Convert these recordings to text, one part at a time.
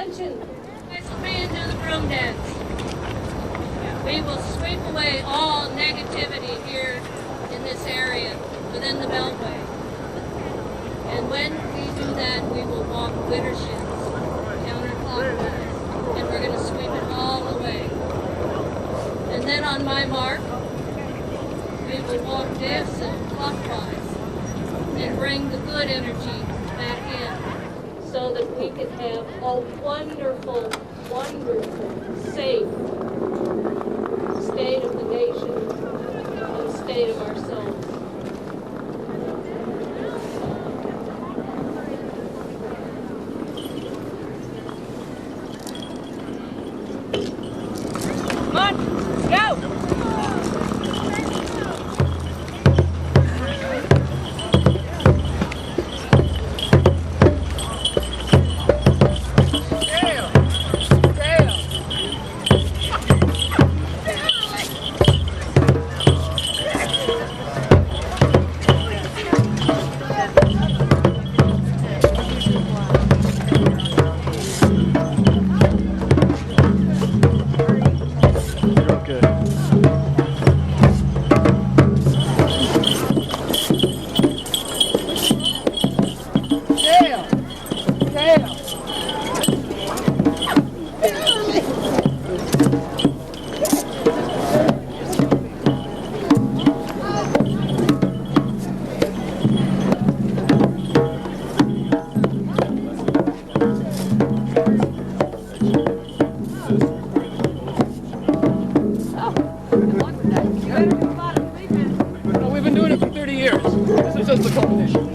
attention. Let's me into the broom dance. We will sweep away all negativity here in this area within the Beltway. And when we do that, we will walk winter shins counterclockwise, and we're going to sweep it all away. And then on my mark, we will walk dancing clockwise and bring the good energy back in so that we can have a wonderful, wonderful, safe state of the nation and state of our souls. Come on, go! We've been doing it for 30 years. This is just the culmination.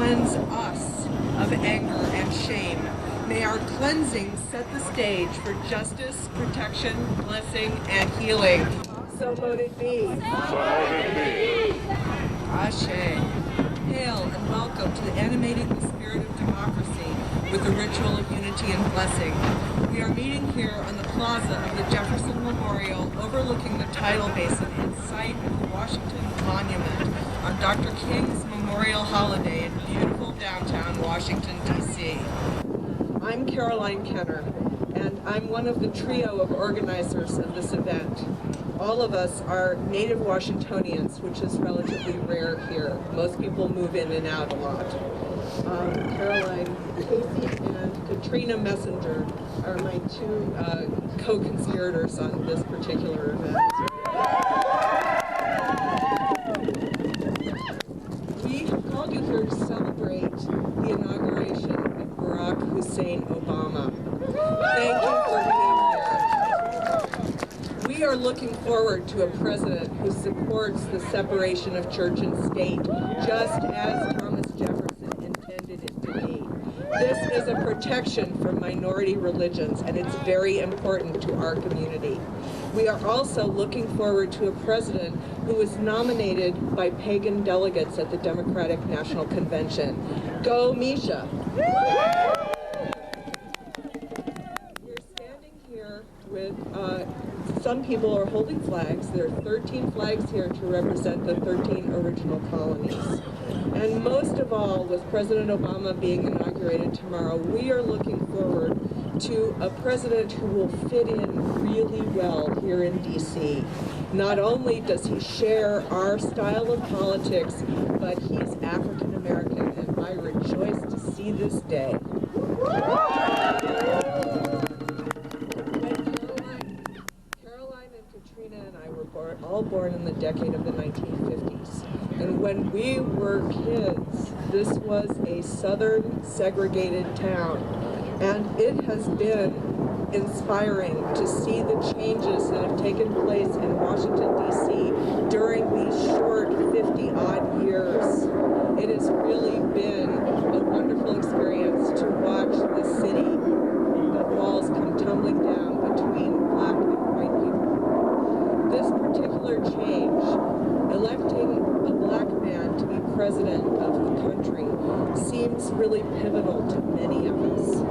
cleanse us of anger and shame. May our cleansing set the stage for justice, protection, blessing, and healing. So mote it be. So mote it be. Ashe. Hail and welcome to the Animating the Spirit of Democracy with the ritual of unity and blessing. We are meeting here on the plaza of the Jefferson Memorial overlooking the tidal basin in sight of the Washington Monument on Dr. King's Memorial Holiday in beautiful downtown Washington, D.C. I'm Caroline Kenner, and I'm one of the trio of organizers of this event. All of us are native Washingtonians, which is relatively rare here. Most people move in and out a lot. Caroline Casey and Katrina Messenger are my two co-conspirators on this particular event. We have called you here to celebrate the inauguration of Barack Hussein Obama. Thank you for being here. We are looking forward to a president who supports the separation of church and state, just as Thomas Jefferson intended it to be. This is a protection from minority religions, and it's very important to our community. We are also looking forward to a president who was nominated by pagan delegates at the Democratic National Convention. Go, Misha! We're standing here with some people are holding flags. There are 13 flags here to represent the 13 original colonies. And most of all, with President Obama being inaugurated tomorrow, we are looking forward to a president who will fit in really well here in D.C. Not only does he share our style of politics, but he's African American, and I rejoice to see this day. Caroline and Katrina and I were all born in the decade of the 1950s. And when we were kids, this was a southern segregated town. And it has been inspiring to see the changes that have taken place in Washington, D.C. during these short 50-odd years. It has really been a wonderful experience to watch the city, the walls come tumbling down between black and white people. This particular change, electing a black man to be president of the country, seems really pivotal to many of us.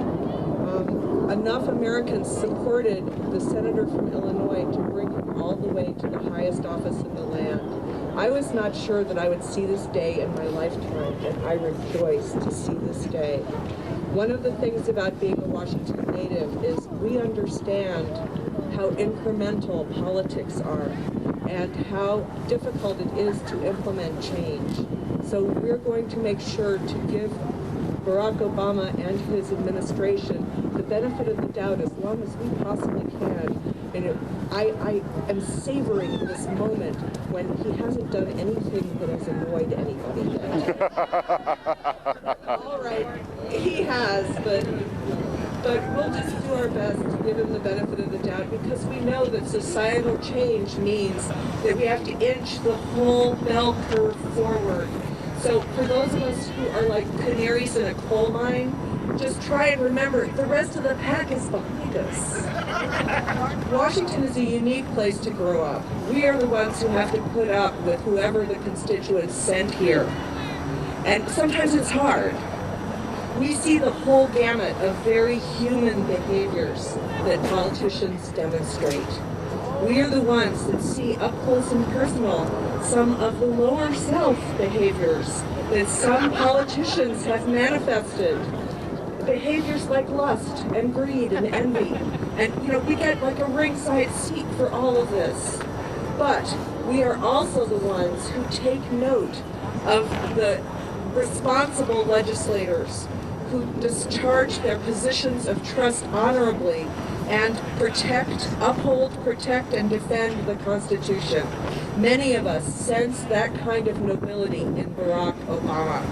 Enough Americans supported the senator from Illinois to bring him all the way to the highest office in the land. I was not sure that I would see this day in my lifetime, and I rejoice to see this day. One of the things about being a Washington native is we understand how incremental politics are and how difficult it is to implement change. So we're going to make sure to give Barack Obama and his administration the benefit of the doubt as long as we possibly can. And I am savoring this moment when he hasn't done anything that has annoyed anybody yet. All right, he has, but we'll just do our best to give him the benefit of the doubt, because we know that societal change means that we have to inch the whole bell curve forward. So for those of us who are like canaries in a coal mine, just try and remember, the rest of the pack is behind us. Washington is a unique place to grow up. We are the ones who have to put up with whoever the constituents sent here. And sometimes it's hard. We see the whole gamut of very human behaviors that politicians demonstrate. We are the ones that see up close and personal some of the lower self behaviors that some politicians have manifested. Behaviors like lust and greed and envy. And, we get like a ringside seat for all of this. But we are also the ones who take note of the responsible legislators who discharge their positions of trust honorably and uphold, protect, and defend the Constitution. Many of us sense that kind of nobility in Barack Obama.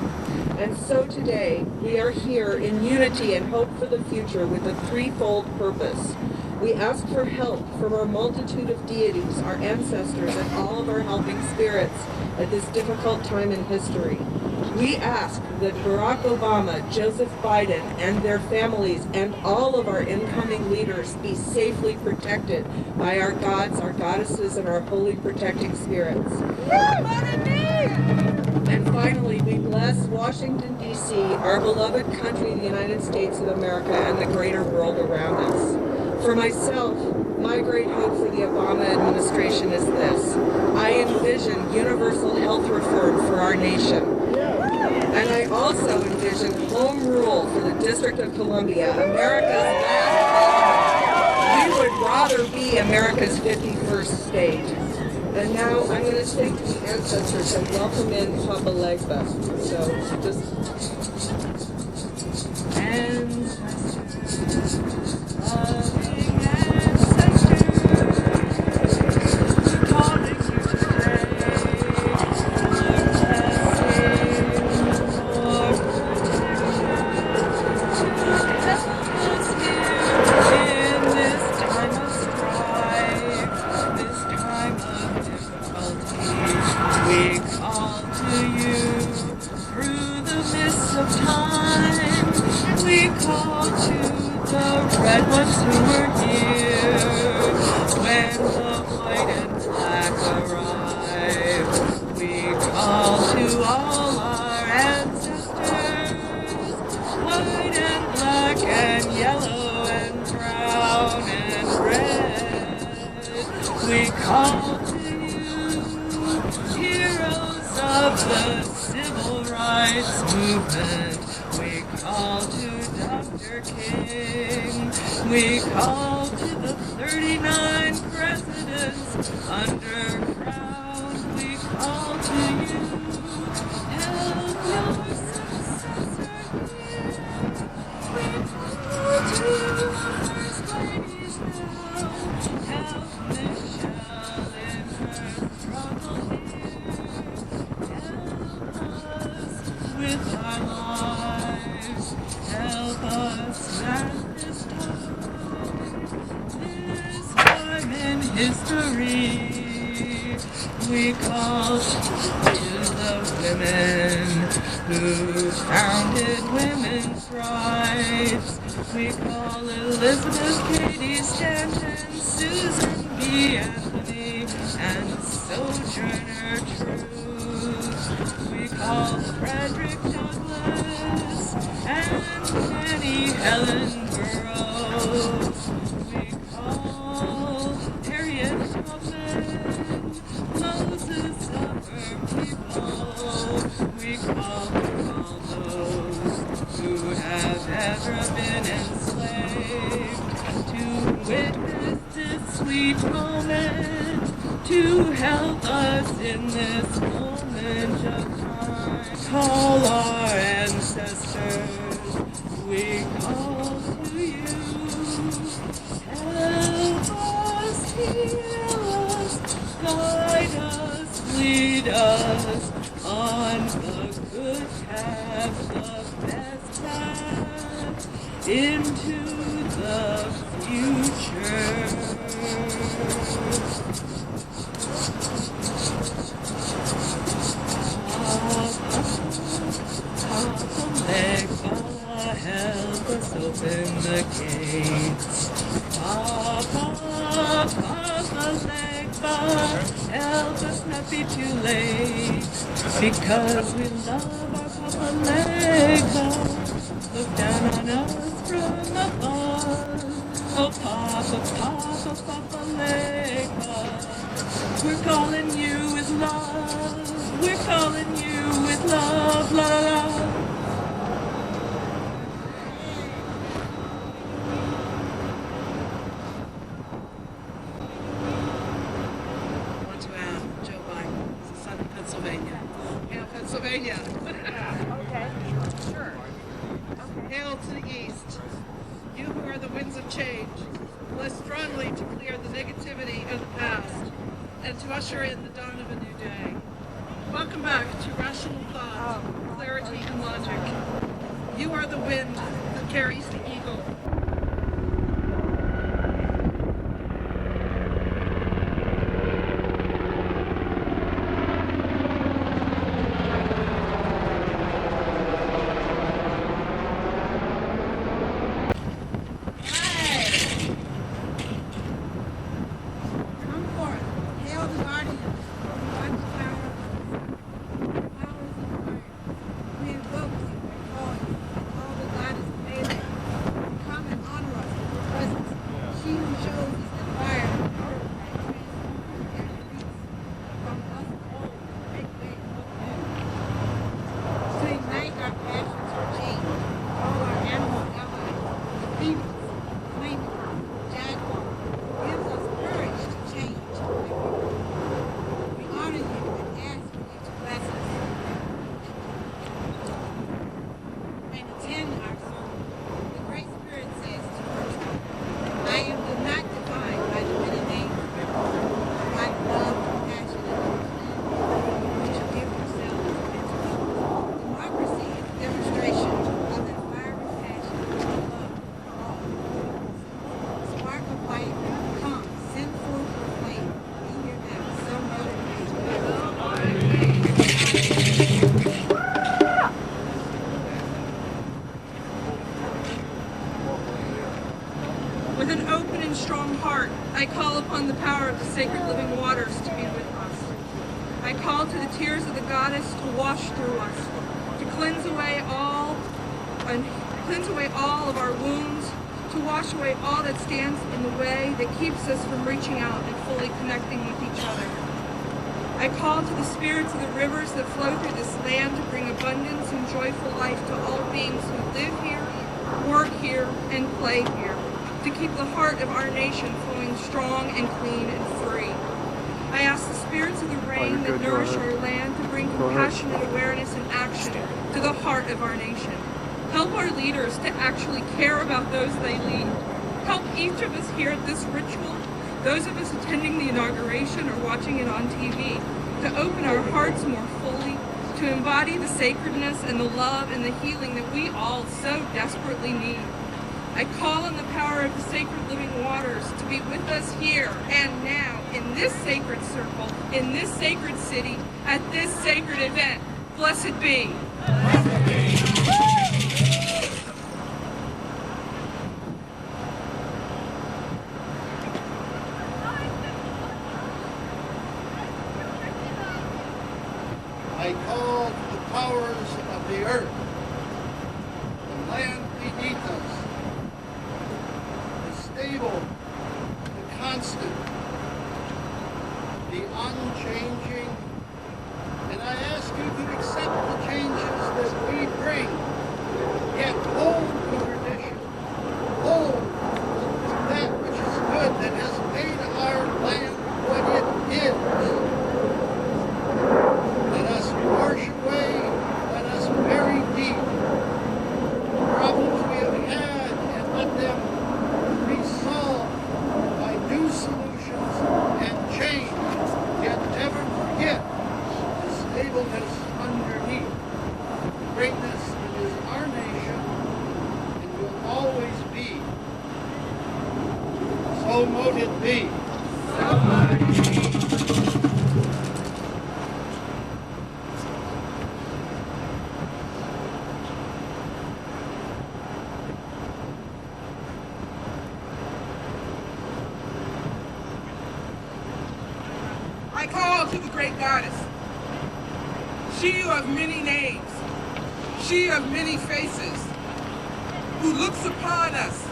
And so today, we are here in unity and hope for the future with a threefold purpose. We ask for help from our multitude of deities, our ancestors, and all of our helping spirits at this difficult time in history. We ask that Barack Obama, Joseph Biden, and their families, and all of our incoming leaders be safely protected by our gods, our goddesses, and our holy protecting spirits. And finally, we bless Washington, D.C., our beloved country, the United States of America, and the greater world around us. For myself, my great hope for the Obama administration is this. I envision universal health reform for our nation. And I also envision home rule for the District of Columbia, America's last colony. We would rather be America's 51st state. And now I'm going to thank the ancestors and welcome in Papa Legba. So just... We call to you through the mists of time. We call to the red ones who were here when the white and black arrive. We call to all our ancestors, white and black and yellow and brown and red. We call to heroes of the civil rights movement. We call to Dr. King. We call to the 39 presidents underground. We call to you. Help your successor here. We call to the first ladies now. Help Michelle in her struggle with our lives. Help us at this time in history. We call to the women who founded women's rights. We call Elizabeth Cady Stanton, Susan B. Anthony, and Sojourner Truth. We call Frederick Douglass and Annie Helen Burroughs. We call Harriet Tubman, Moses of her people. We call all those who have ever been enslaved to witness this sweet moment, to help us in this moment of time. Call our ancestors, we call to you. Help us, heal us, guide us, lead us on the good path, the best path into the future. Help us open the gates. Papa Legba, help us not be too late, because we love our Papa Legba. Look down on us from above. Oh, Papa Legba, we're calling you with love. We're calling you with love, love. Pennsylvania. Okay, sure. Okay. Hail to the east. You who are the winds of change, bless strongly to clear the negativity of the past and to usher in the dawn of a new day. Welcome back to rational thought, clarity, and logic. You are the wind that carries the eagle. With an open and strong heart, I call upon the power of the sacred living waters to be with us. I call to the tears of the goddess to wash through us, to cleanse away all of our wounds, to wash away all that stands in the way that keeps us from reaching out and fully connecting with each other. I call to the spirits of the rivers that flow through this land to bring abundance and joyful life to all beings who live here, work here, and play here, to keep the heart of our nation flowing strong and clean and free. I ask the spirits of the rain that nourish our land to bring compassionate awareness and action to the heart of our nation. Help our leaders to actually care about those they lead. Help each of us here at this ritual, those of us attending the inauguration or watching it on TV, to open our hearts more fully, to embody the sacredness and the love and the healing that we all so desperately need. I call on the power of the sacred living waters to be with us here and now in this sacred circle, in this sacred city, at this sacred event. Blessed be. Blessed be. I call to the powers of the earth, the land beneath us, the stable, the constant, the unchanging, and I ask you to accept the changes that we bring, yet hold the tradition, hold that which is good that has made our land what it is. Let us wash away, let us bury deep the problems we have had and let them be solved by new solutions and change, yet never forget the stableness underneath, the greatness that is our nation and will always be. So mote it be. So mote it be. I call to the great goddess, she of many names, she of many faces, who looks upon us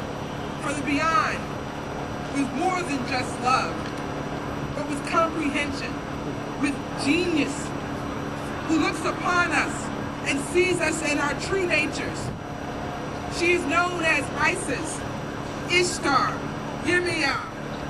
from the beyond with more than just love, but with comprehension, with genius, who looks upon us and sees us in our true natures. She is known as Isis, Ishtar, Yemia,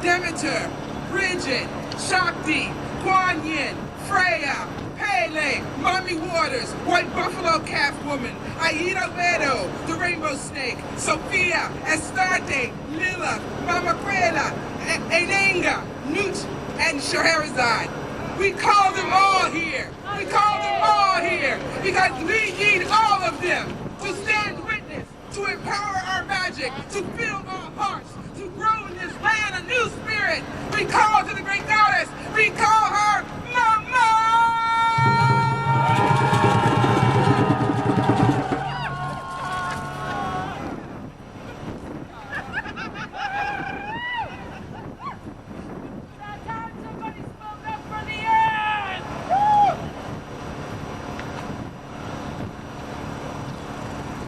Demeter, Bridget, Shakti, Kuan Yin, Freya, Pele, Mommy Waters, White Buffalo Calf Woman, Aida Vedo, the Rainbow Snake, Sophia, Astarte, Lila, Mama Quela, Enenga, Newt, and Scheherazade. We call them all here. We call them all here because we need all of them to stand witness, to empower our magic, to fill our hearts, to grow in this land a new spirit. We call to the great goddess. We call her Mama!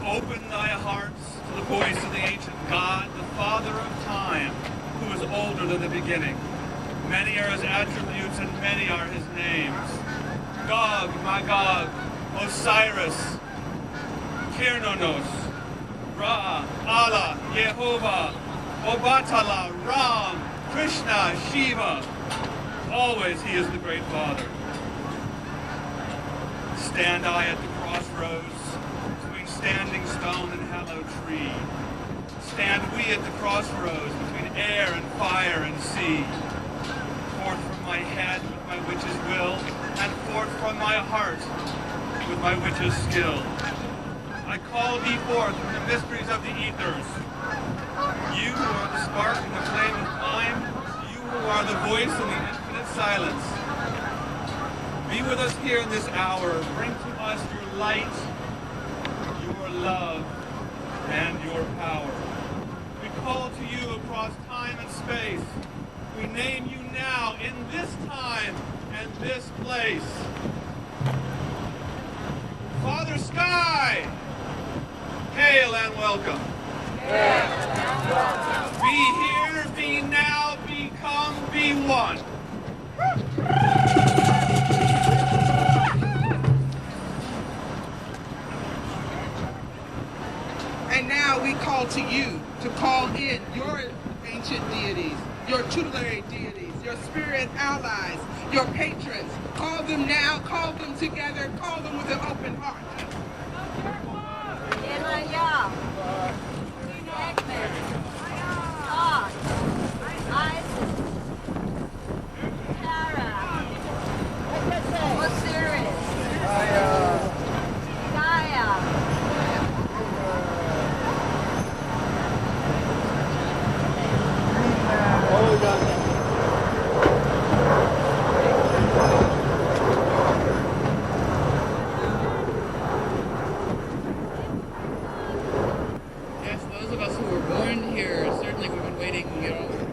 Open thy hearts to the voice of the ancient God, the Father of time, who is older than the beginning. Many are his attributes and many are his names. Gog, Magog, Osiris, Kirnonos, Ra, Allah, Yehovah, Obatala, Ram, Krishna, Shiva. Always he is the great Father. Stand I at the crossroads, standing stone and hallowed tree. Stand we at the crossroads between air and fire and sea. Forth from my head with my witch's will, and forth from my heart with my witch's skill. I call thee forth from the mysteries of the ethers. You who are the spark and the flame of time, you who are the voice in the infinite silence. Be with us here in this hour. Bring to us your light, your love, and your power. We call to you across this time and this place. Father Sky, hail and welcome. Be here, be now, become, be one. And now we call to you to call in your ancient deities, your tutelary deities, your spirit allies, your patrons. Call them now, call them together, call them with an open heart. Yes, those of us who were born here, certainly we've been waiting,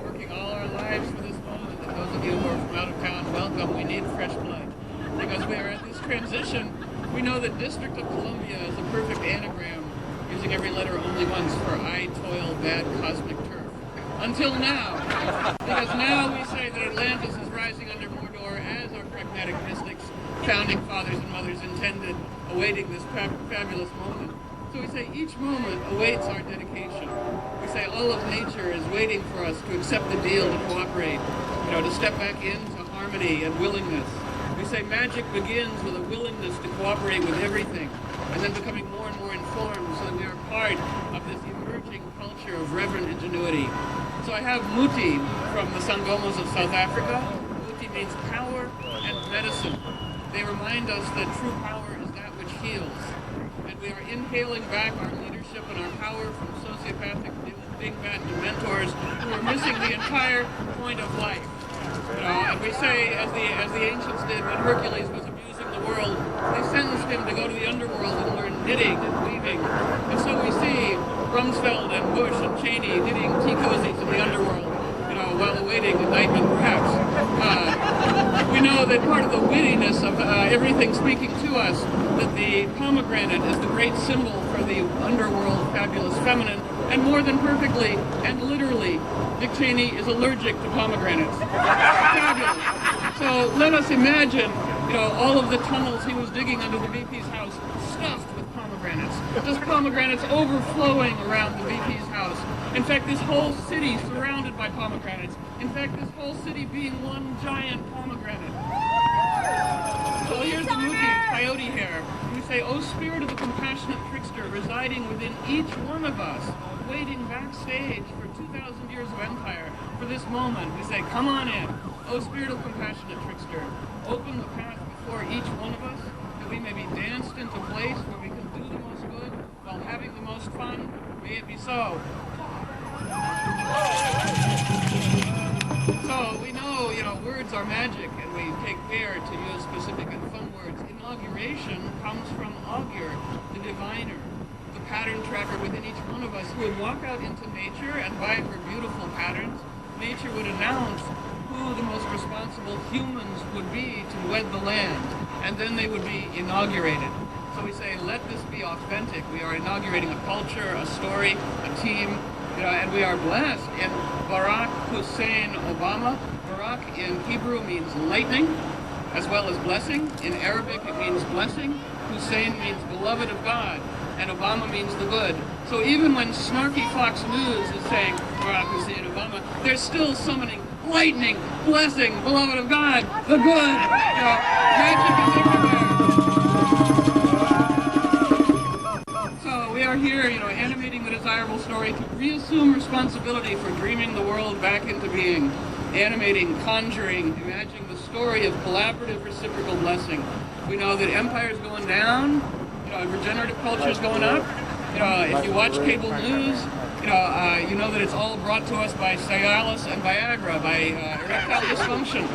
working all our lives for this moment. And those of you who are from out of town, welcome. We need fresh blood. Because we are at this transition, we know that District of Columbia is a perfect anagram, using every letter only once for I toil bad cosmic turf. Until now. Because now we say that Atlantis is rising under Mordor as our pragmatic mystics, founding fathers and mothers intended, awaiting this fabulous moment. So we say each moment awaits our dedication. We say all of nature is waiting for us to accept the deal, to cooperate, to step back into harmony and willingness. We say magic begins with a willingness to cooperate with everything, and then becoming more and more informed so that we are part of this emerging culture of reverent ingenuity. So I have Muti from the Sangomos of South Africa. Muti means power and medicine. They remind us that true power is that which heals. And we are inhaling back our leadership and our power from sociopathic big bad dementors who are missing the entire point of life. And we say, as the ancients did when Hercules was abusing the world, they sentenced him to go to the underworld and learn knitting and weaving. And so we see Rumsfeld and Bush and Cheney knitting tea cozies in the underworld, while awaiting indictment, perhaps. We know that part of the wittiness of everything speaking to us, that the pomegranate is the great symbol for the underworld fabulous feminine, and more than perfectly and literally, Dick Cheney is allergic to pomegranates. Fabulous. So let us imagine, all of the tunnels he was digging under the VP's house stuffed with pomegranates. Just pomegranates overflowing around the VP's house. In fact, this whole city surrounded by pomegranates. In fact, this whole city being one giant pomegranate. So here's the movie, Coyote Hair. We say, "O spirit of the compassionate trickster residing within each one of us, waiting backstage for 2,000 years of empire, for this moment," we say, "Come on in. O spirit of compassionate trickster, open the path before each one of us, that we may be danced into place where we can do the most good while having the most fun. May it be so." So we know, words are magic, and we take care to use specific and fun words. Inauguration comes from augur, the diviner, the pattern tracker within each one of us, who would walk out into nature, and by her beautiful patterns, nature would announce who the most responsible humans would be to wed the land, and then they would be inaugurated. So we say, let this be authentic. We are inaugurating a culture, a story, a team, and we are blessed. In Barack Hussein Obama, Barack in Hebrew means lightning, as well as blessing. In Arabic, it means blessing. Hussein means beloved of God, and Obama means the good. So even when snarky Fox News is saying Barack Hussein Obama, they're still summoning lightning, blessing, beloved of God, the good. Magic is everywhere. So we are here, animating the desirable story to reassume responsibility for dreaming the world back into being. Animating, conjuring, imagining the story of collaborative reciprocal blessing. We know that empire is going down, regenerative culture is going up. If you watch cable news, you know that it's all brought to us by Cialis and Viagra, by erectile dysfunction.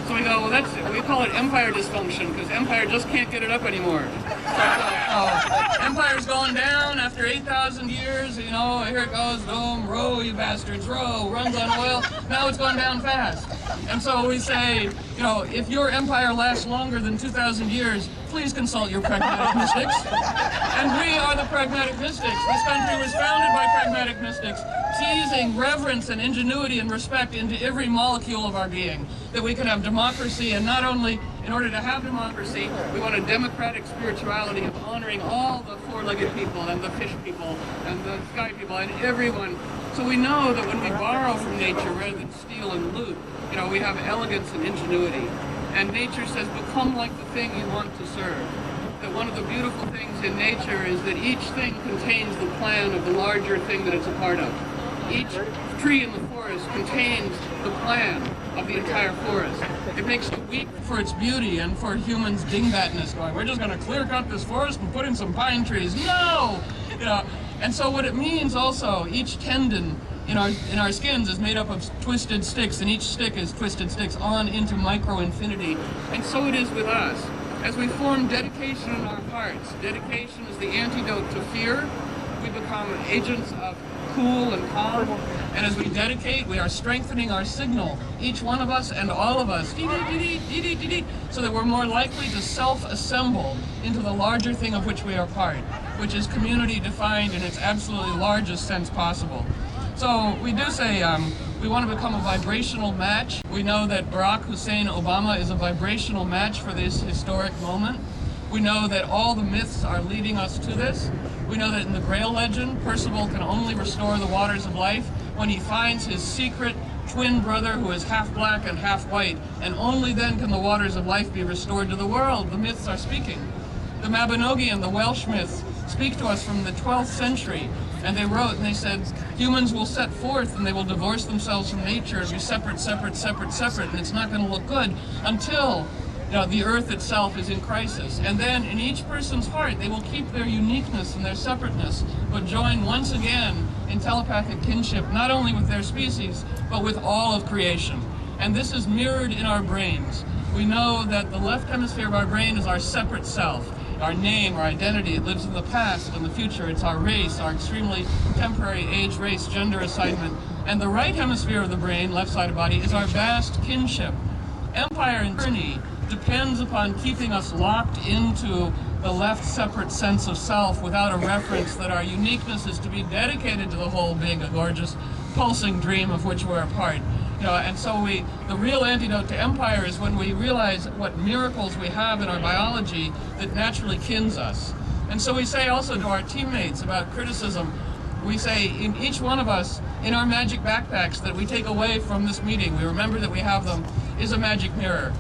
So we go, well, we call it empire dysfunction, because empire just can't get it up anymore. So, Empire's going down after 8,000 years, you know, here it goes, boom, row, you bastards, row, runs on oil. Now it's going down fast. And so we say, you know, if your empire lasts longer than 2,000 years, please consult your pragmatic mystics. And we are the pragmatic mystics. This country was founded by pragmatic mystics, teasing reverence and ingenuity and respect into every molecule of our being, that we can have democracy, and not only in order to have democracy, we want a democratic spirituality of honoring all the four-legged people and the fish people and the sky people and everyone. So we know that when we borrow from nature rather than steal and loot, you know, we have elegance and ingenuity. And nature says, become like the thing you want to serve. That one of the beautiful things in nature is that each thing contains the plan of the larger thing that it's a part of. Each tree in the forest contains the plan of the entire forest. It makes you weep for its beauty and for humans' dingbatness, going, we're just going to clear cut this forest and put in some pine trees. No! You know, and so what it means also, each tendon in our skins is made up of twisted sticks, and each stick is twisted sticks on into micro-infinity. And so it is with us. As we form dedication in our hearts, dedication is the antidote to fear. We become agents of cool and calm. And as we dedicate, we are strengthening our signal, each one of us and all of us, so that we're more likely to self-assemble into the larger thing of which we are part, which is community defined in its absolutely largest sense possible. So we do say we want to become a vibrational match. We know that Barack Hussein Obama is a vibrational match for this historic moment. We know that all the myths are leading us to this. We know that in the Grail legend, Percival can only restore the waters of life when he finds his secret twin brother who is half black and half white, and only then can the waters of life be restored to the world. The myths are speaking. The Mabinogi and the Welsh myths speak to us from the 12th century, and they wrote and they said, humans will set forth and they will divorce themselves from nature and be separate, separate, separate, separate, and it's not going to look good until the earth itself is in crisis. And then in each person's heart, they will keep their uniqueness and their separateness, but join once again in telepathic kinship, not only with their species, but with all of creation. And this is mirrored in our brains. We know that the left hemisphere of our brain is our separate self, our name, our identity. It lives in the past and the future. It's our race, our extremely temporary age, race, gender assignment. And the right hemisphere of the brain, left side of the body, is our vast kinship. Empire and tyranny depends upon keeping us locked into the left separate sense of self without a reference that our uniqueness is to be dedicated to the whole big, gorgeous, pulsing dream of which we're a part. And so the real antidote to empire is when we realize what miracles we have in our biology that naturally kins us. And so we say also to our teammates about criticism, we say in each one of us, in our magic backpacks that we take away from this meeting, we remember that we have them, is a magic mirror.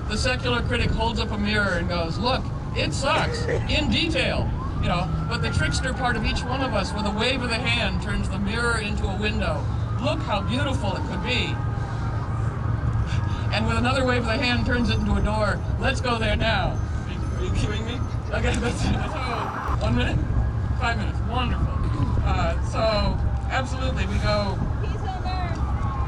The secular critic holds up a mirror and goes, look, it sucks, in detail. But the trickster part of each one of us, with a wave of the hand, turns the mirror into a window. Look how beautiful it could be. And with another wave of the hand, turns it into a door. Let's go there now. Are you kidding me? Okay, that's 1 minute? 5 minutes. Wonderful. So, absolutely, we go. Peace on Earth.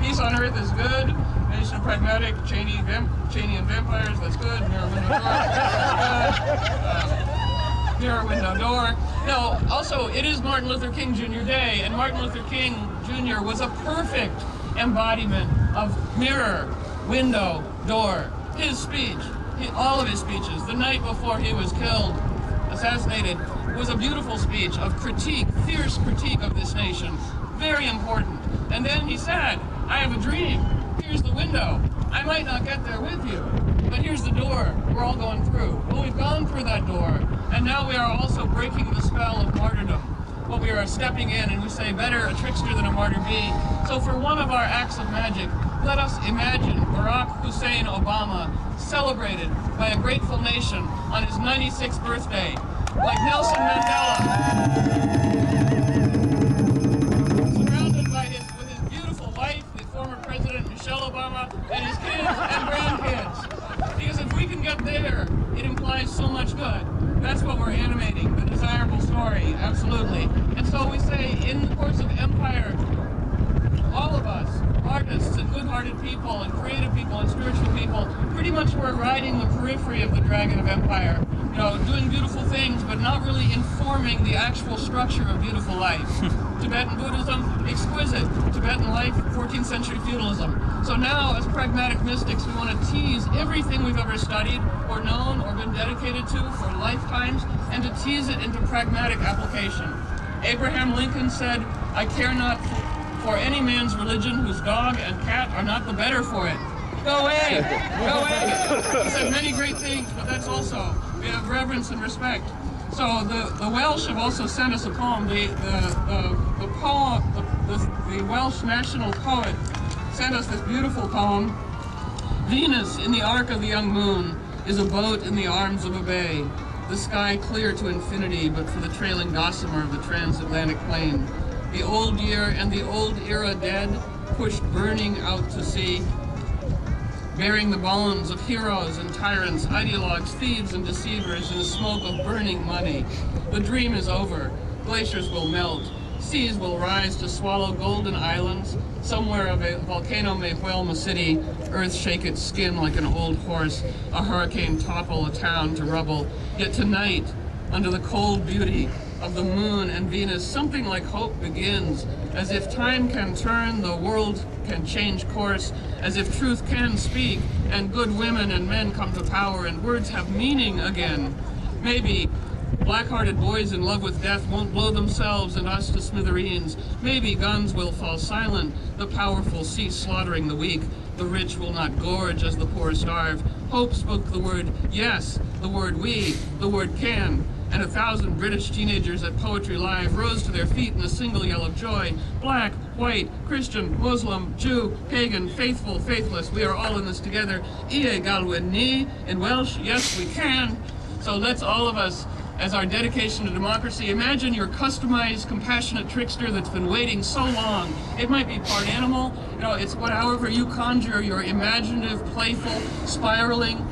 Peace on Earth is good. Nation of Pragmatic, Cheney and Vampires, that's good. Mirror window door, that's good. Mirror window door. No, also, it is Martin Luther King Jr. Day, and Martin Luther King Jr. was a perfect embodiment of mirror, window, door. His speech, all of his speeches, the night before he was killed, assassinated, was a beautiful speech of critique, fierce critique of this nation. Very important. And then he said, I have a dream. Here's the window. I might not get there with you, but here's the door we're all going through. Well, we've gone through that door, and now we are also breaking the spell of martyrdom. Well, we are stepping in, and we say, better a trickster than a martyr be. So for one of our acts of magic, let us imagine Barack Hussein Obama celebrated by a grateful nation on his 96th birthday, like Nelson Mandela. Michelle Obama and his kids and grandkids. Because if we can get there, it implies so much good. That's what we're animating, the desirable story, absolutely. And so we say, in the course of empire, all of us, artists and good-hearted people and creative people and spiritual people, pretty much we're riding the periphery of the dragon of empire. doing beautiful things, but not really informing the actual structure of beautiful life. Tibetan Buddhism, exquisite. Tibetan life, 14th century feudalism. So now, as pragmatic mystics, we want to tease everything we've ever studied or known or been dedicated to for lifetimes, and to tease it into pragmatic application. Abraham Lincoln said, "I care not for any man's religion whose dog and cat are not the better for it." Go away! Go away! He said many great things, but that's also, we have reverence and respect. So the Welsh have also sent us a poem. The Welsh national poet sent us this beautiful poem. Venus in the arc of the young moon is a boat in the arms of a bay. The sky clear to infinity, but for the trailing gossamer of the transatlantic plain. The old year and the old era dead, pushed burning out to sea, bearing the bones of heroes and tyrants, ideologues, thieves and deceivers in the smoke of burning money. The dream is over. Glaciers will melt. Seas will rise to swallow golden islands. Somewhere a volcano may whelm a city. Earth shake its skin like an old horse. A hurricane topple a town to rubble. Yet tonight, under the cold beauty of the moon and Venus, something like hope begins. As if time can turn, the world can change course. As if truth can speak, and good women and men come to power, and words have meaning again. Maybe black-hearted boys in love with death won't blow themselves and us to smithereens. Maybe guns will fall silent, the powerful cease slaughtering the weak. The rich will not gorge as the poor starve. Hope spoke the word yes, the word we, the word can. And 1,000 British teenagers at Poetry Live rose to their feet in a single yell of joy. Black, white, Christian, Muslim, Jew, pagan, faithful, faithless, we are all in this together. Ie galwyn ni, in Welsh, yes we can. So let's all of us, as our dedication to democracy, imagine your customized, compassionate trickster that's been waiting so long. It might be part animal, it's however you conjure your imaginative, playful, spiraling,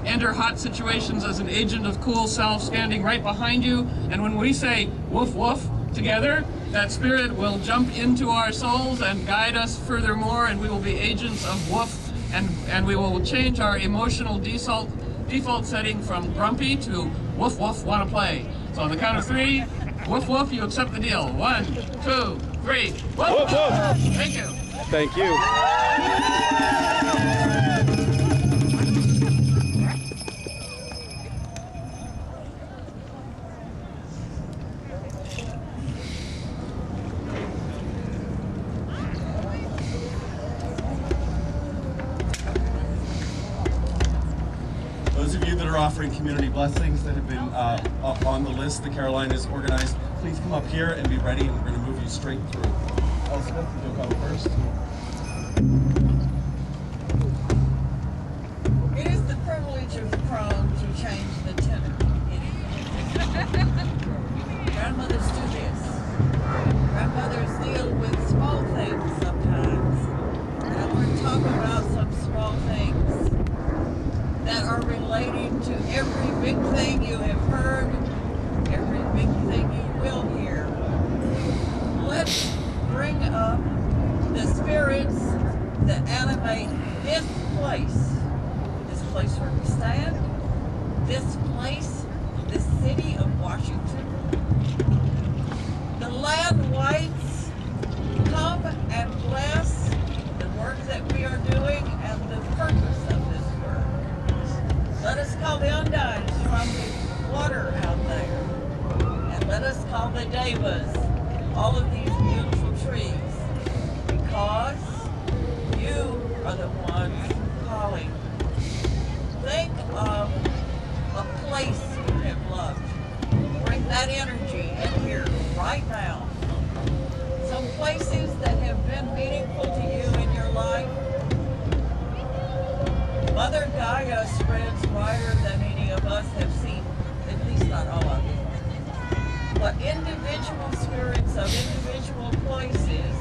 enter hot situations as an agent of cool self standing right behind you. And when we say woof woof together, that spirit will jump into our souls and guide us furthermore, and we will be agents of woof, and we will change our emotional default setting from grumpy to woof woof, wanna play. So on the count of 3, woof woof, you accept the deal. 1, 2, 3, woof woof! Thank you. Thank you. Those of you that are offering community blessings that have been on the list the Carolinas organized, please come up here and be ready, and we're going to move you straight through. Elspeth, you'll come first. It is the privilege of the prom to change the tenor. Grandmothers do this. Grandmothers deal with small things sometimes. And I want to talk about some small things that are relating to every big thing you have heard, every big thing you will hear. Let's bring up the spirits that animate this place where we stand, this place, this city of Washington. The land whites, come and bless the work that we are doing and the purpose of this work. Let us call the Undines from the water out there, and let us call the Devas, all of these beautiful trees, because you are the ones calling. Think of a place you have loved. Bring that energy in here right now. Some places that have been meaningful to you in your life. Mother Gaia spreads wider than any of us have seen, at least not all of it. But individual spirits of individual places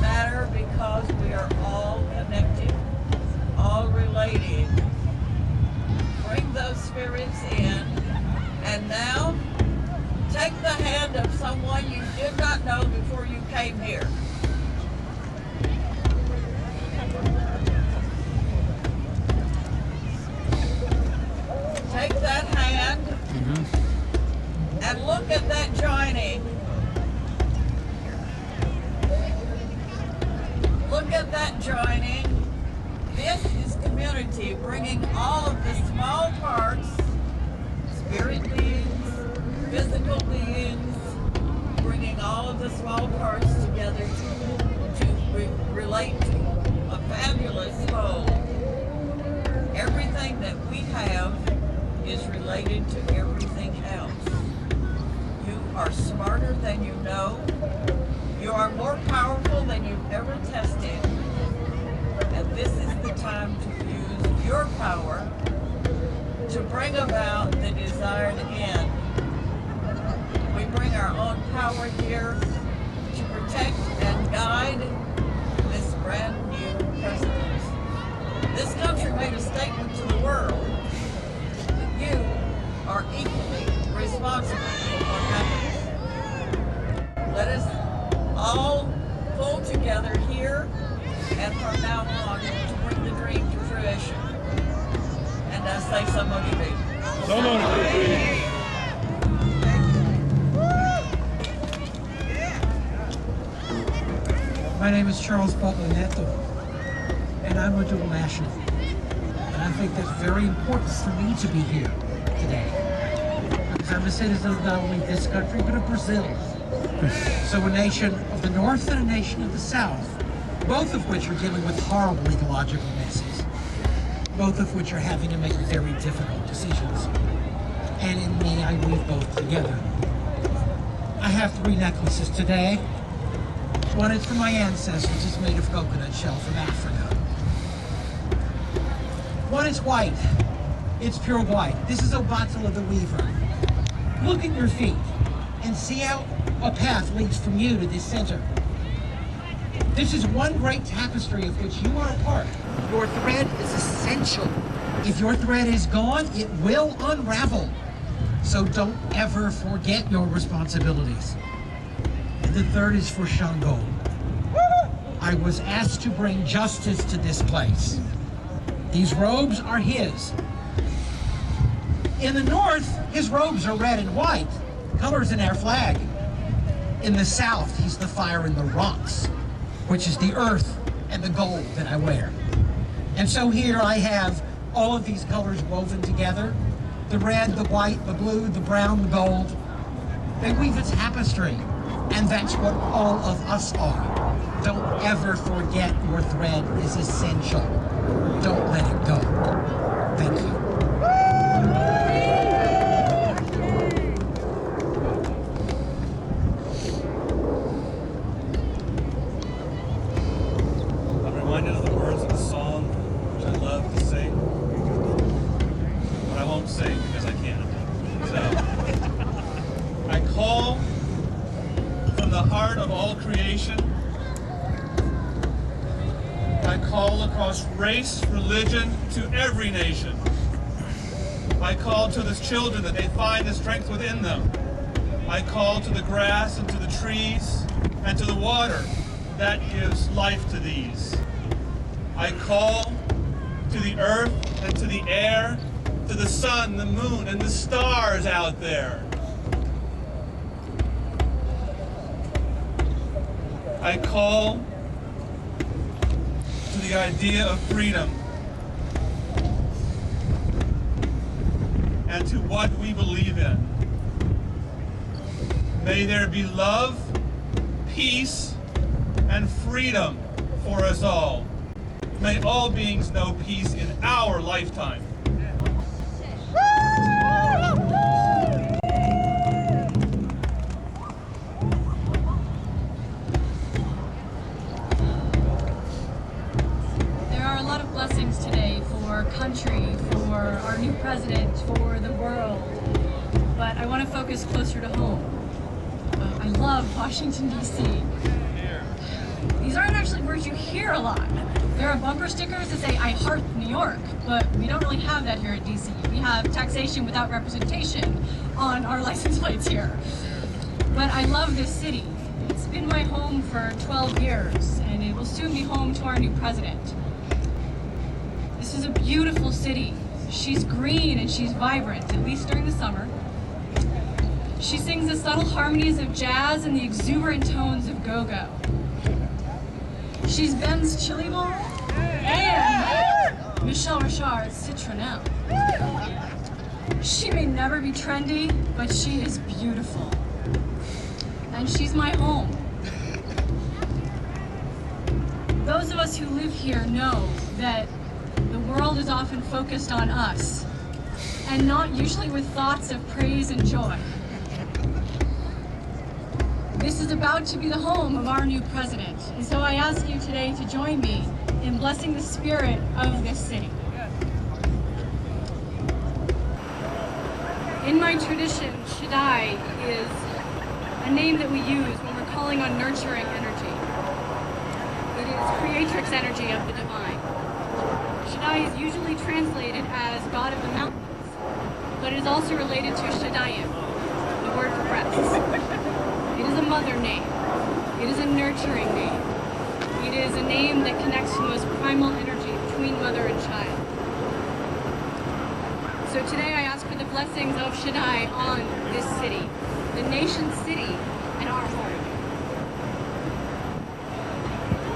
matter because we are all connected, all related. Bring those spirits in, and now take the hand of someone you did not know before you came here. Take that joining. This is community, bringing all of the small parts, spirit beings, physical beings, bringing all of the small parts together to relate to a fabulous whole. Everything that we have is related to everything else. You are smarter than you know. You are more powerful than you've ever tested. And this is the time to use your power to bring about the desired end. We bring our own power here to protect and guide this brand new president. This country made a statement to the world that you are equally responsible for what happens. Let us all pull together here and from now on to bring the dream to fruition. And I say so motivated. So motivated. My name is Charles Butler Neto, and I'm a dual national. And I think that's very important for me to be here today. Because I'm a citizen of not only this country, but of Brazil. So a nation of the North and a nation of the South, both of which are dealing with horrible ecological messes. Both of which are having to make very difficult decisions. And in me, I weave both together. I have 3 necklaces today. One is from my ancestors, it's made of coconut shell from Africa. One is white, it's pure white. This is Obatala the Weaver. Look at your feet and see how a path leads from you to this center. This is one great tapestry of which you are a part. Your thread is essential. If your thread is gone, it will unravel. So don't ever forget your responsibilities. The third is for Shango. I was asked to bring justice to this place. These robes are his. In the north, his robes are red and white, colors in our flag. In the south, he's the fire in the rocks, which is the earth and the gold that I wear. And so here I have all of these colors woven together. The red, the white, the blue, the brown, the gold. They weave a tapestry. And that's what all of us are. Don't ever forget your thread is essential. Don't let it go. Thank you. I'm reminded of the words of a song which I love to sing, but I won't sing because I can't. So, I call from the heart of all creation. I call across race, religion, to every nation. I call to the children that they find the strength within them. I call to the grass and to the trees and to the water that gives life to these. I call to the earth and to the air, to the sun, the moon, and the stars out there. I call to the idea of freedom and to what we believe in. May there be love, peace, and freedom for us all. May all beings know peace in our lifetime. Country, for our new president, for the world, but I want to focus closer to home. I love Washington, D.C. These aren't actually words you hear a lot. There are bumper stickers that say, I heart New York, but we don't really have that here at D.C. We have taxation without representation on our license plates here. But I love this city. It's been my home for 12 years, and it will soon be home to our new president. This is a beautiful city. She's green and she's vibrant, at least during the summer. She sings the subtle harmonies of jazz and the exuberant tones of go-go. She's Ben's chili bowl and Michelle Richard's citronelle. She may never be trendy, but she is beautiful. And she's my home. Those of us who live here know that the world is often focused on us, and not usually with thoughts of praise and joy. This is about to be the home of our new president, and so I ask you today to join me in blessing the spirit of this city. In my tradition, Shaddai is a name that we use when we're calling on nurturing energy. It is creatrix energy of the divine. Shaddai is usually translated as God of the mountains, but it is also related to Shaddayim, the word for breaths. It is a mother name. It is a nurturing name. It is a name that connects to the most primal energy between mother and child. So today I ask for the blessings of Shaddai on this city, the nation's city, and our home.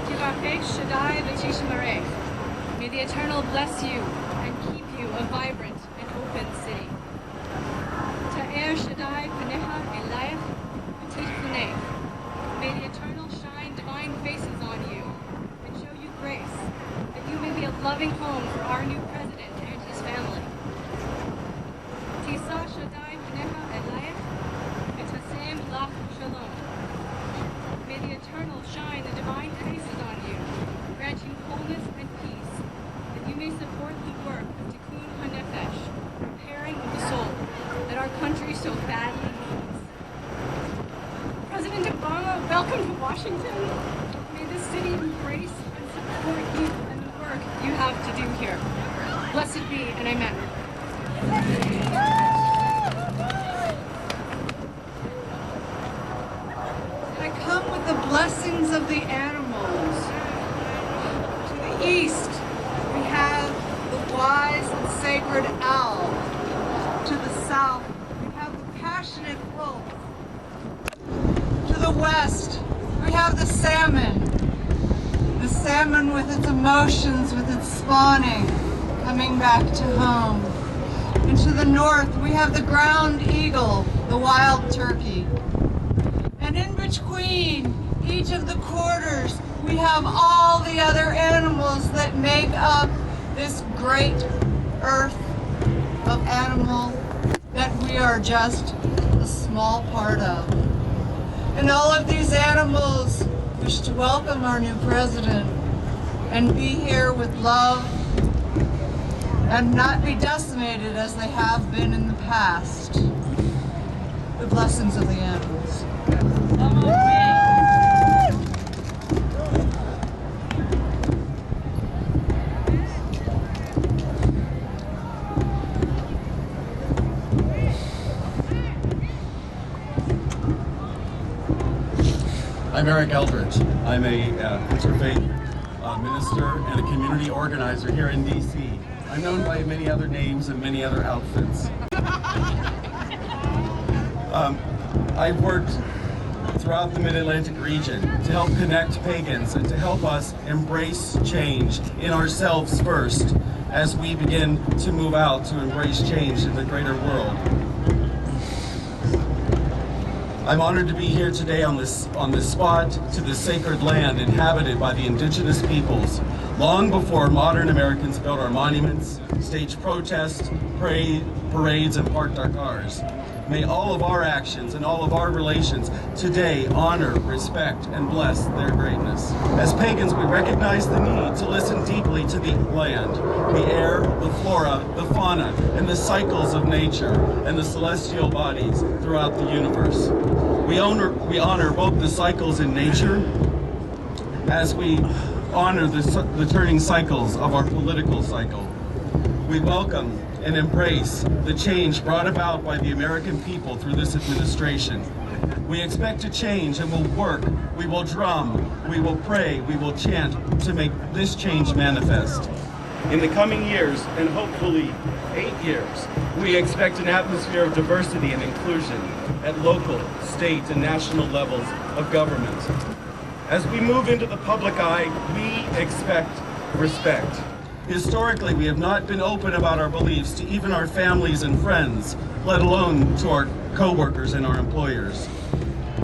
Tivapech Shaddai v'tishmarech. May the Eternal bless you and keep you a vibrant and open city. Ta'er Shaddai panecha elayach v'tishpanech. May the Eternal shine divine faces on you and show you grace, that you may be a loving home for our new president and his family. Tisa Shaddai panecha elayach v'tasem lach shalom. May the Eternal shine the divine faces on you, grant you wholeness and peace, that you may support the work of Tikkun HaNefesh, repairing of the soul, that our country so badly needs. President Obama, welcome to Washington. May this city embrace and support you and the work you have to do here. Blessed be, and amen. I come with the blessings of the animals. To the east, we have the wise and sacred owl. To the south, we have the passionate wolf. To the west, we have the salmon. The salmon with its emotions, with its spawning, coming back to home. And to the north, we have the ground eagle, the wild turkey. And in between each of the quarters, we have all the other animals that make up this great earth of animal that we are just a small part of. And all of these animals wish to welcome our new president and be here with love and not be decimated as they have been in the past. The blessings of the animals. I'm Eric Eldridge. I'm a interfaith minister and a community organizer here in DC. I'm known by many other names and many other outfits. I've worked throughout the Mid-Atlantic region to help connect pagans and to help us embrace change in ourselves first as we begin to move out to embrace change in the greater world. I'm honored to be here today on this spot to this sacred land inhabited by the indigenous peoples, long before modern Americans built our monuments, staged protests, parades, and parked our cars. May all of our actions and all of our relations today honor, respect, and bless their greatness. As pagans, we recognize the need to listen deeply to the land, the air, the flora, the fauna, and the cycles of nature and the celestial bodies throughout the universe. We honor both the cycles in nature as we honor the turning cycles of our political cycle. We welcome and embrace the change brought about by the American people through this administration. We expect to change and will work, we will drum, we will pray, we will chant to make this change manifest. In the coming years, and hopefully 8 years, we expect an atmosphere of diversity and inclusion at local, state, and national levels of government. As we move into the public eye, we expect respect. Historically, we have not been open about our beliefs to even our families and friends, let alone to our co-workers and our employers.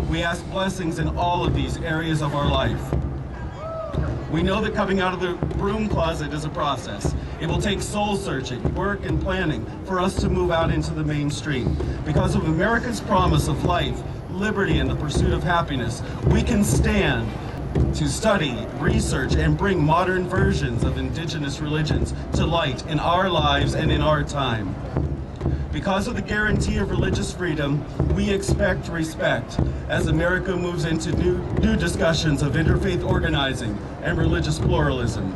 We ask blessings in all of these areas of our life. We know that coming out of the broom closet is a process. It will take soul searching, work, and planning for us to move out into the mainstream. Because of America's promise of life, liberty, and the pursuit of happiness, we can stand to study, research, and bring modern versions of indigenous religions to light in our lives and in our time. Because of the guarantee of religious freedom, we expect respect as America moves into new discussions of interfaith organizing and religious pluralism.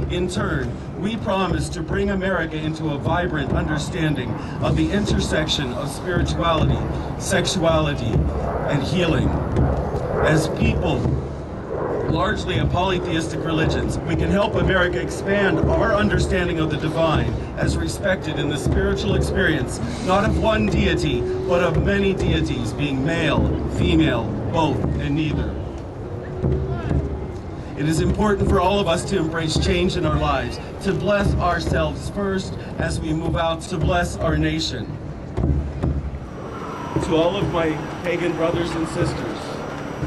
In turn, we promise to bring America into a vibrant understanding of the intersection of spirituality, sexuality, and healing. As people, largely of polytheistic religions, we can help America expand our understanding of the divine as respected in the spiritual experience, not of one deity, but of many deities, being male, female, both, and neither. It is important for all of us to embrace change in our lives, to bless ourselves first as we move out, to bless our nation. To all of my pagan brothers and sisters,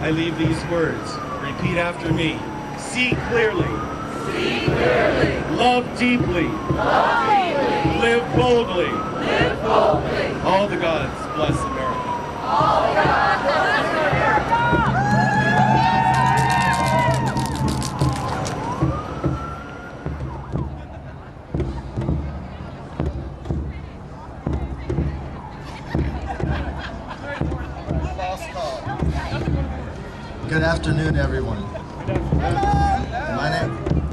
I leave these words. Repeat after me. See clearly. See clearly. Love deeply. Love deeply. Live boldly. Live boldly. All the gods bless America. All the gods bless America. Good afternoon, everyone.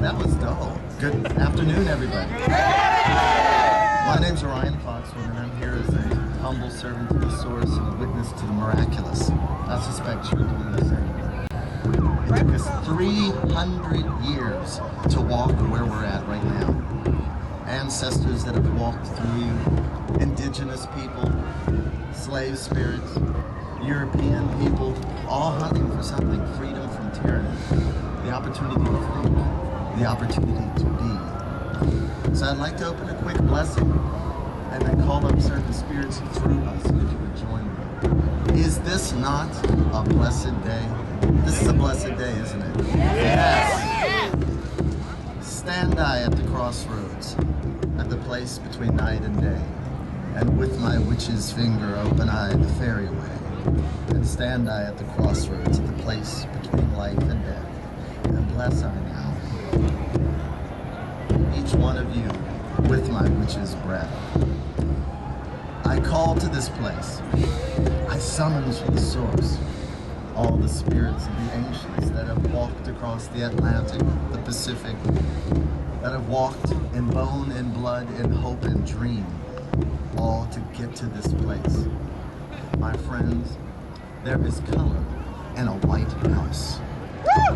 That was dull. Good afternoon, everybody. My name's Orion Foxwood, and I'm here as a humble servant of the source and a witness to the miraculous. I suspect you're doing the same. It took us 300 years to walk where we're at right now. Ancestors that have walked through you, indigenous people, slave spirits, European people, all hunting for something, freedom from tyranny, the opportunity to think, the opportunity to be. So I'd like to open a quick blessing and then call up certain spirits through us, if you would join me. Is this not a blessed day? This is a blessed day, isn't it? Yes! Stand I at the crossroads, at the place between night and day, and with my witch's finger open I the fairy way. And stand I at the crossroads, at the place between life and death, and bless I now each one of you with my witch's breath. I call to this place, I summons from the source all the spirits of the ancients that have walked across the Atlantic, the Pacific, that have walked in bone and blood, in hope and dream, all to get to this place. My friends, there is color in a white house.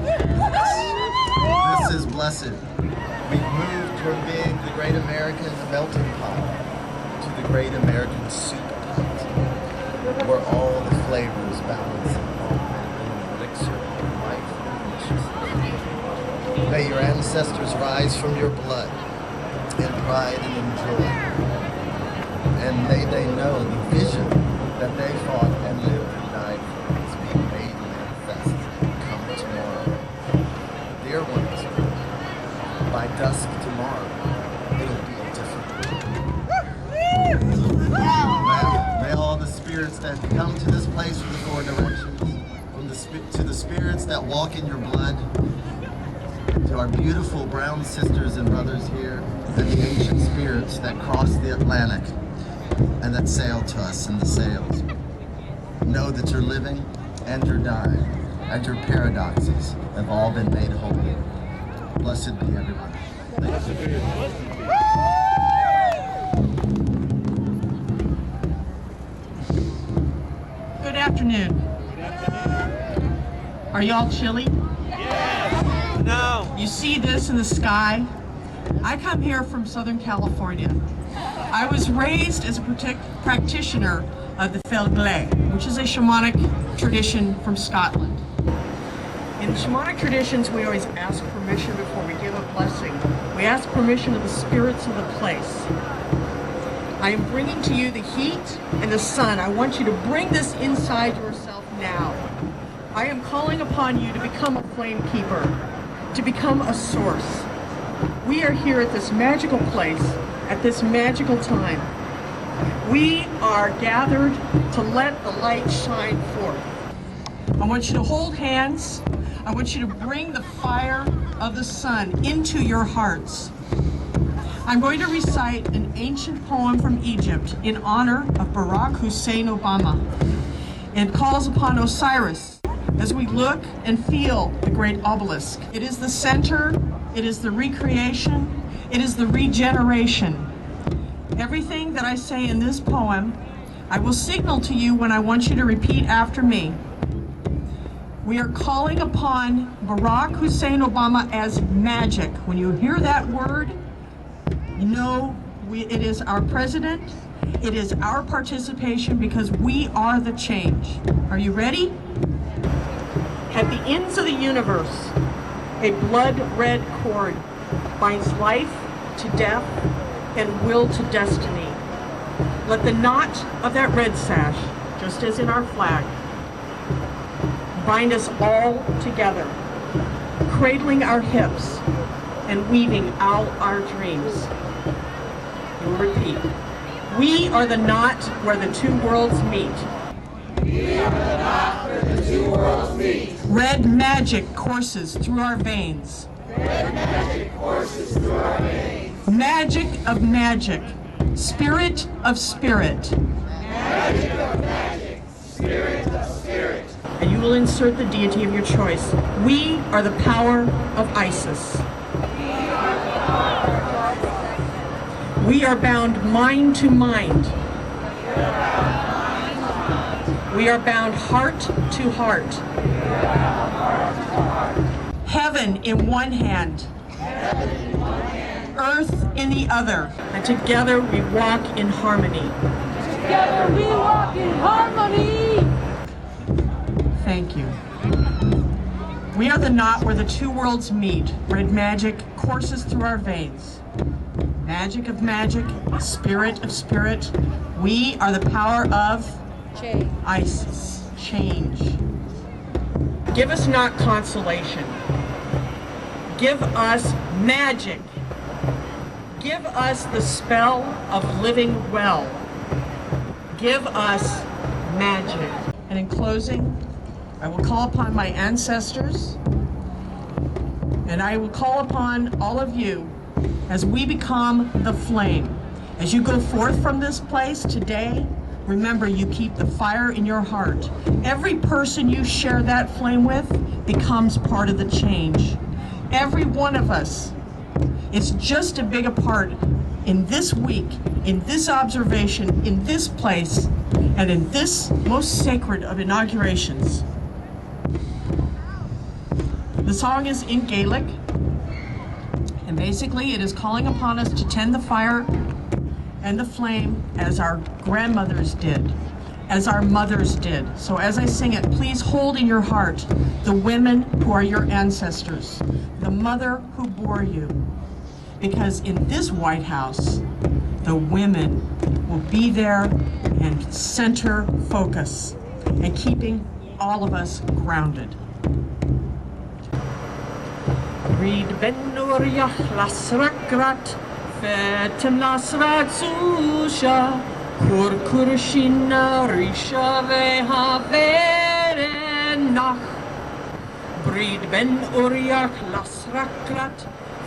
Yes. This is blessed. We've moved from being the great American melting pot to the great American soup pot, where all the flavors balance in an elixir of life and deliciousness. May your ancestors rise from your blood in pride and in joy. And may they know the vision that they fought and lived and died for is being made manifest come tomorrow. Dear ones, by dusk tomorrow, it'll be different. May all the spirits that come to this place from the four directions, to the spirits that walk in your blood, to our beautiful brown sisters and brothers here, and the ancient spirits that cross the Atlantic and that sail to us in the sails. Know that you're living and you're dying, and your paradoxes have all been made holy. Blessed be everyone. Good afternoon. Are y'all chilly? Yes. No. You see this in the sky? I come here from Southern California. I was raised as a practitioner of the Felglay, which is a shamanic tradition from Scotland. In shamanic traditions, we always ask permission before we give a blessing. We ask permission of the spirits of the place. I am bringing to you the heat and the sun. I want you to bring this inside yourself now. I am calling upon you to become a flame keeper, to become a source. We are here at this magical place, at this magical time. We are gathered to let the light shine forth. I want you to hold hands. I want you to bring the fire of the sun into your hearts. I'm going to recite an ancient poem from Egypt in honor of Barack Hussein Obama. It calls upon Osiris as we look and feel the great obelisk. It is the center, it is the recreation, it is the regeneration. Everything that I say in this poem, I will signal to you when I want you to repeat after me. We are calling upon Barack Hussein Obama as magic. When you hear that word, you know it is our president, it is our participation because we are the change. Are you ready? At the ends of the universe, a blood-red cord binds life to death and will to destiny. Let the knot of that red sash, just as in our flag, bind us all together, cradling our hips and weaving all our dreams. You'll repeat. We are the knot where the two worlds meet. We are the knot where the two worlds meet. Red magic courses through our veins. Red magic courses through our veins. Magic of magic. Spirit of spirit. Magic of magic. Spirit of spirit. And you will insert the deity of your choice. We are the power of Isis. We are bound mind to mind. We are bound heart to heart. Heaven in one hand. Earth in the other. And together we walk in harmony. Together we walk in harmony. Thank you. We are the knot where the two worlds meet. Red magic courses through our veins. Magic of magic, spirit of spirit. We are the power of change. Isis. Change. Give us not consolation. Give us magic. Give us the spell of living well. Give us magic. And in closing, I will call upon my ancestors, and I will call upon all of you as we become the flame. As you go forth from this place today, remember you keep the fire in your heart. Every person you share that flame with becomes part of the change. Every one of us. It's just as big a part in this week, in this observation, in this place, and in this most sacred of inaugurations. The song is in Gaelic, and basically it is calling upon us to tend the fire and the flame as our grandmothers did, as our mothers did. So as I sing it, please hold in your heart the women who are your ancestors, the mother who bore you, because in this White House, the women will be there and center focus and keeping all of us grounded. Read Ben Uriach Lasrakrat, Fetem Lasrat Susha, Kurkurshina Risha Veha Verenach. Read Ben Uriach Lasrakrat,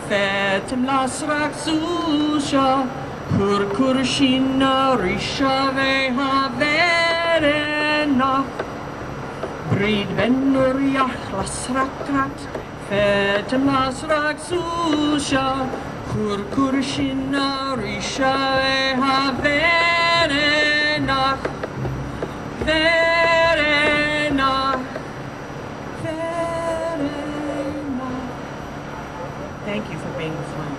Fetem Lasrat Susha, Kurkurshina Risha Veha Verenach. Read Ben Uriach Lasrakrat, Fetem Lasrak Susha, Kurkurshina Risha Veha Verenach. Verenach. Verenach. Thank you for being the flame.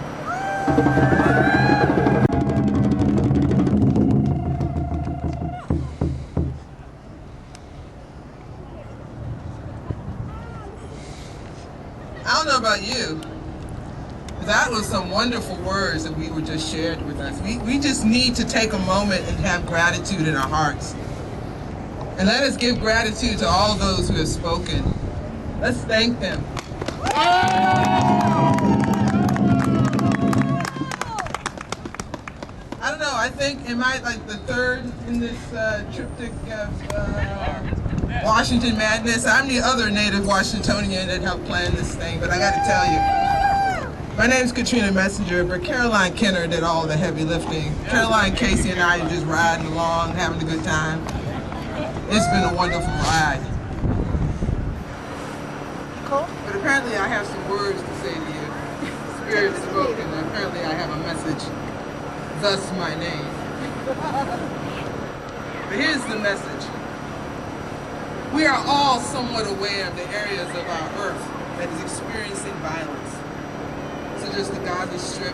I don't know about you, but that was some wonderful words that we were just shared with us. We just need to take a moment and have gratitude in our hearts. And let us give gratitude to all those who have spoken. Let's thank them. I don't know, I think, am I like the third in this triptych of Washington Madness? I'm the other native Washingtonian that helped plan this thing, but I gotta tell you, my name's Katrina Messenger, but Caroline Kenner did all the heavy lifting. Caroline Casey and I are just riding along, having a good time. It's been a wonderful ride. Cool. But apparently I have some words to say to you. Spirit spoken, apparently I have a message. Thus my name. But here's the message. We are all somewhat aware of the areas of our earth that is experiencing violence, such as the Gaza Strip,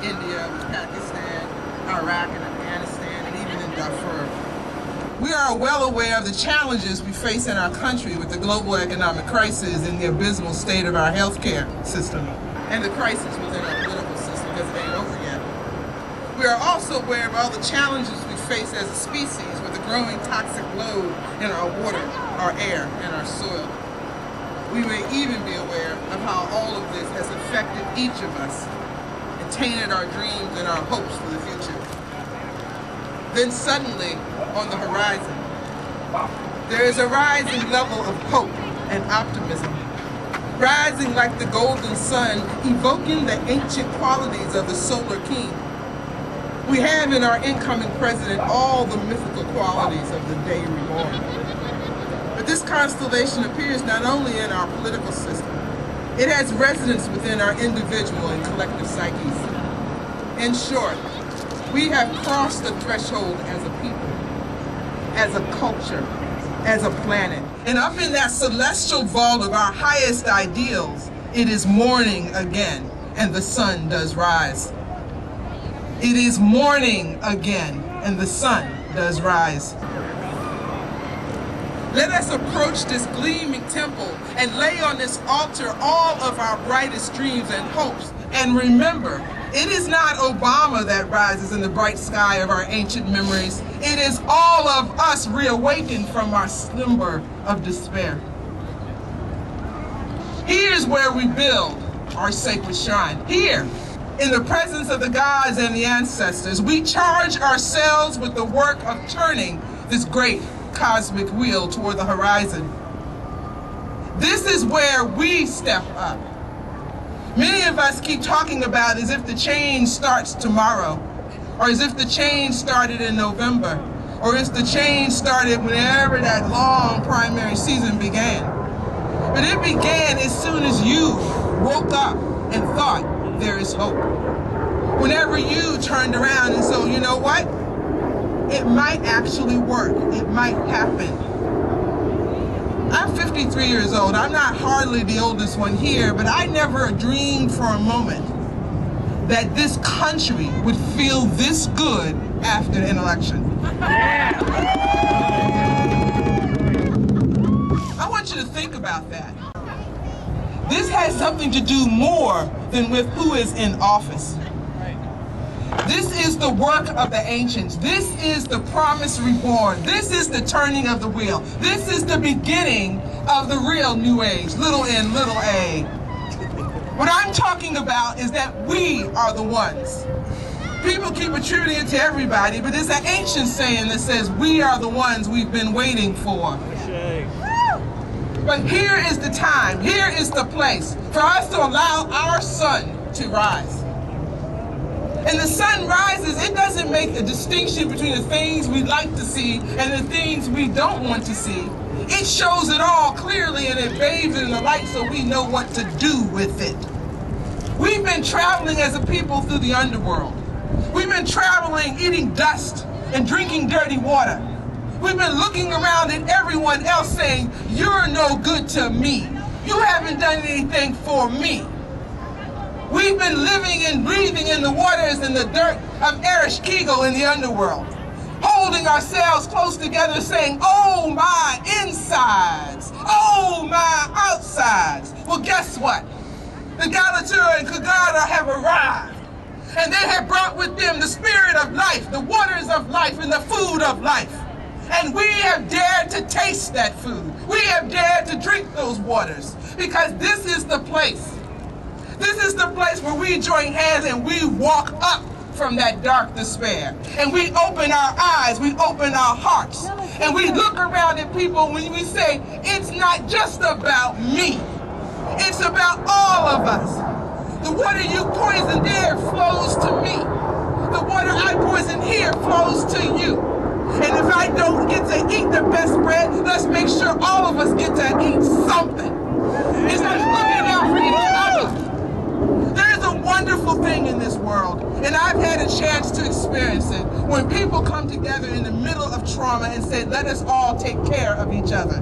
India, Pakistan, Iraq, and Afghanistan, and even in Darfur. We are well aware of the challenges we face in our country with the global economic crisis and the abysmal state of our healthcare system, and the crisis within our political system because it ain't over yet. We are also aware of all the challenges we face as a species with the growing toxic load in our water, our air, and our soil. We may even be aware of how all of this has affected each of us and tainted our dreams and our hopes for the future. Then suddenly, on the horizon, there is a rising level of hope and optimism, rising like the golden sun, evoking the ancient qualities of the solar king. We have in our incoming president all the mythical qualities of the day reborn. But this constellation appears not only in our political system, it has resonance within our individual and collective psyches. In short, we have crossed the threshold as a people, as a culture, as a planet. And up in that celestial vault of our highest ideals, it is morning again, and the sun does rise. It is morning again, and the sun does rise. Let us approach this gleaming temple and lay on this altar all of our brightest dreams and hopes. And remember, it is not Obama that rises in the bright sky of our ancient memories. It is all of us reawakened from our slumber of despair. Here's where we build our sacred shrine. Here, in the presence of the gods and the ancestors, we charge ourselves with the work of turning this great cosmic wheel toward the horizon. This is where we step up. Many of us keep talking about as if the change starts tomorrow, or as if the change started in November, or as the change started whenever that long primary season began. But it began as soon as you woke up and thought there is hope. Whenever you turned around and said, you know what? It might actually work. It might happen. I'm 53 years old. I'm not hardly the oldest one here, but I never dreamed for a moment that this country would feel this good after an election. I want you to think about that. This has something to do more than with who is in office. This is the work of the ancients. This is the promise reborn. This is the turning of the wheel. This is the beginning of the real new age, little n, little a. What I'm talking about is that we are the ones. People keep attributing it to everybody, but it's an ancient saying that says we are the ones we've been waiting for. But here is the time, here is the place for us to allow our sun to rise. And the sun rises, it doesn't make a distinction between the things we'd like to see and the things we don't want to see. It shows it all clearly and it bathes in the light so we know what to do with it. We've been traveling as a people through the underworld. We've been traveling, eating dust and drinking dirty water. We've been looking around at everyone else saying, you're no good to me. You haven't done anything for me. We've been living and breathing in the waters and the dirt of Erish Kegel in the underworld, holding ourselves close together saying, oh my insides, oh my outsides. Well, guess what? The Galatura and Kagada have arrived, and they have brought with them the spirit of life, the waters of life, and the food of life. And we have dared to taste that food. We have dared to drink those waters, because this is the place. This is the place where we join hands and we walk up from that dark despair. And we open our eyes, we open our hearts, and we look around at people when we say, it's not just about me. It's about all of us. The water you poison there flows to me. The water I poison here flows to you. And if I don't get to eat the best bread, let's make sure all of us get to eat something. It's like looking out for each other. There is a wonderful thing in this world, and I've had a chance to experience it, when people come together in the middle of trauma and say, let us all take care of each other.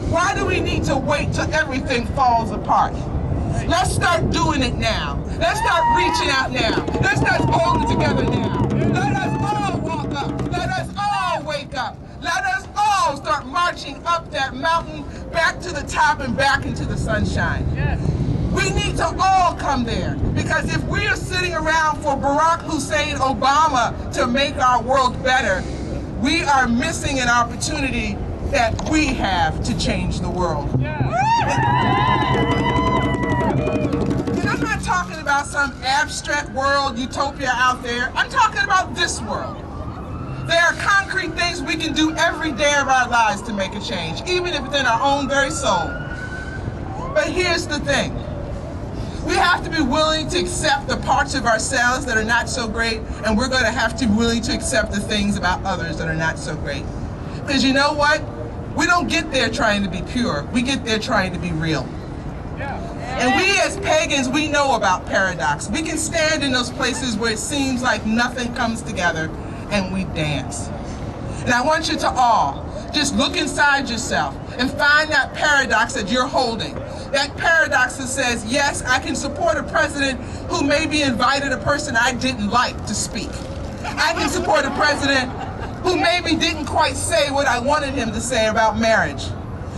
Why do we need to wait till everything falls apart? Let's start doing it now. Let's start reaching out now. Let's start holding together now. Let us all walk up. Let us all wake up. Let us all start marching up that mountain, back to the top and back into the sunshine. Yes. We need to all come there, because if we are sitting around for Barack Hussein Obama to make our world better, we are missing an opportunity that we have to change the world. Yeah. And I'm not talking about some abstract world utopia out there. I'm talking about this world. There are concrete things we can do every day of our lives to make a change, even if it's in our own very soul. But here's the thing. We have to be willing to accept the parts of ourselves that are not so great, and we're going to have to be willing to accept the things about others that are not so great. Because you know what? We don't get there trying to be pure. We get there trying to be real. And we as pagans, we know about paradox. We can stand in those places where it seems like nothing comes together, and we dance. And I want you to all just look inside yourself and find that paradox that you're holding. That paradox that says, yes, I can support a president who maybe invited a person I didn't like to speak. I can support a president who maybe didn't quite say what I wanted him to say about marriage.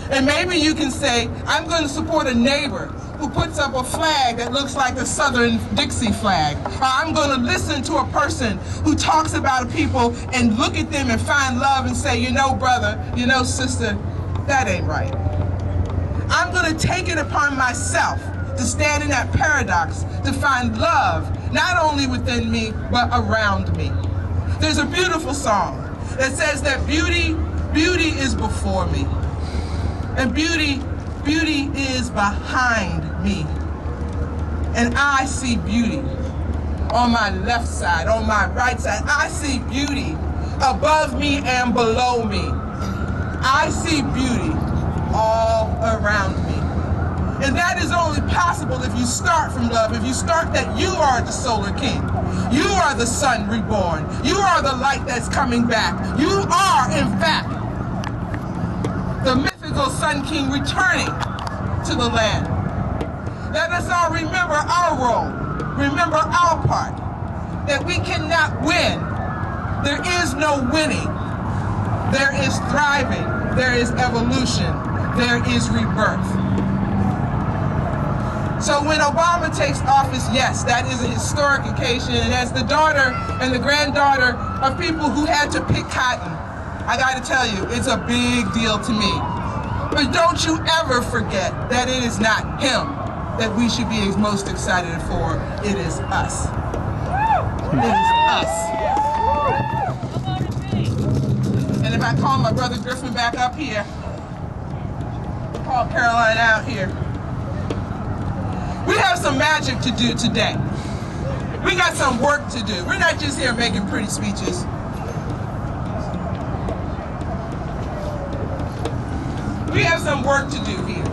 And maybe you can say, I'm going to support a neighbor who puts up a flag that looks like the Southern Dixie flag. Or I'm going to listen to a person who talks about people and look at them and find love and say, you know, brother, you know, sister, that ain't right. I'm going to take it upon myself to stand in that paradox, to find love, not only within me, but around me. There's a beautiful song that says that beauty is before me. And beauty is behind me. And I see beauty on my left side, on my right side. I see beauty above me and below me. I see beauty all around me. And that is only possible if you start from love, if you start that you are the solar king. You are the sun reborn. You are the light that's coming back. You are, in fact, the mythical Sun King returning to the land. Let us all remember our role, remember our part, that we cannot win. There is no winning. There is thriving. There is evolution. There is rebirth. So when Obama takes office, yes, that is a historic occasion. And as the daughter and the granddaughter of people who had to pick cotton, I got to tell you, it's a big deal to me. But don't you ever forget that it is not him that we should be most excited for. It is us. It is us. And if I call my brother Griffin back up here, call Caroline out here, we have some magic to do today. We got some work to do. We're not just here making pretty speeches. We have some work to do here.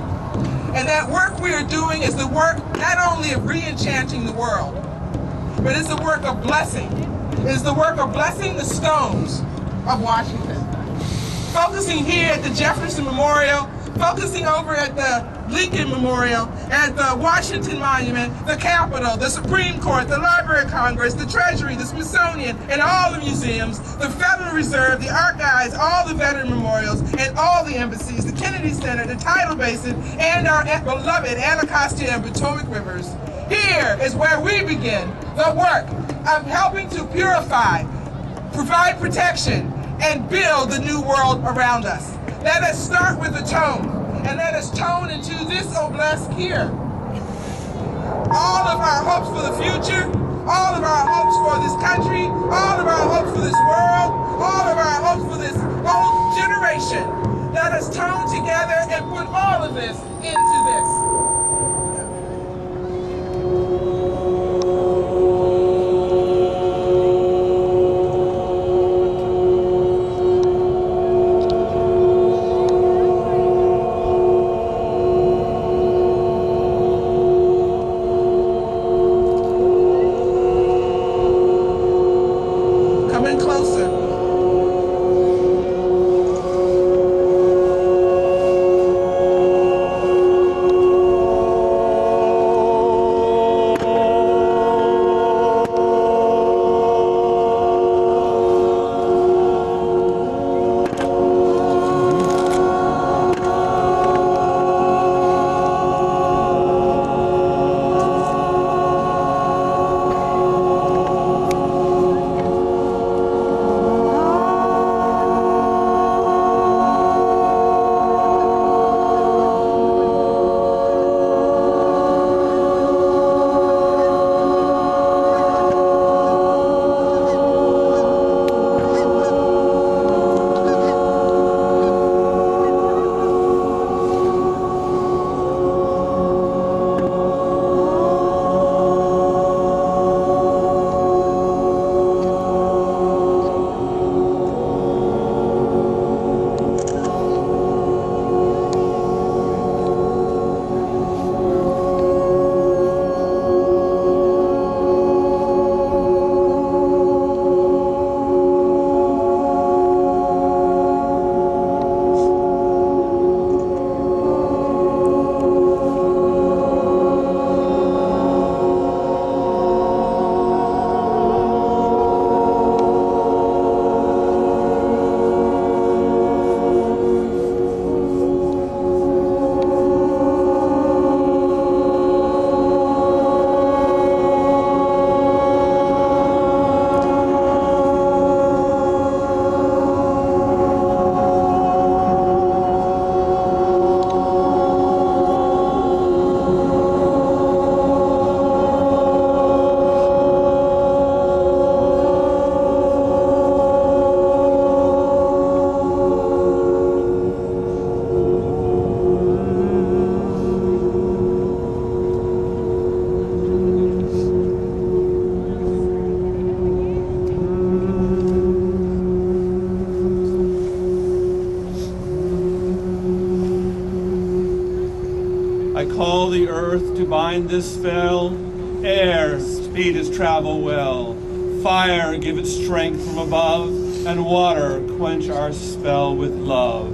And that work we are doing is the work not only of re-enchanting the world, but it's the work of blessing. It's the work of blessing the stones of Washington. Focusing here at the Jefferson Memorial, focusing over at the Lincoln Memorial, at the Washington Monument, the Capitol, the Supreme Court, the Library of Congress, the Treasury, the Smithsonian, and all the museums, the Federal Reserve, the archives, all the veteran memorials, and all the embassies, the Kennedy Center, the Tidal Basin, and our beloved Anacostia and Potomac rivers. Here is where we begin the work of helping to purify, provide protection, and build the new world around us. Let us start with the tone, and let us tone into this oblast here. All of our hopes for the future, all of our hopes for this country, all of our hopes for this world, all of our hopes for this whole generation. Let us tone together and put all of this into this. Call the earth to bind this spell. Air, speed its travel well. Fire, give it strength from above. And water, quench our spell with love.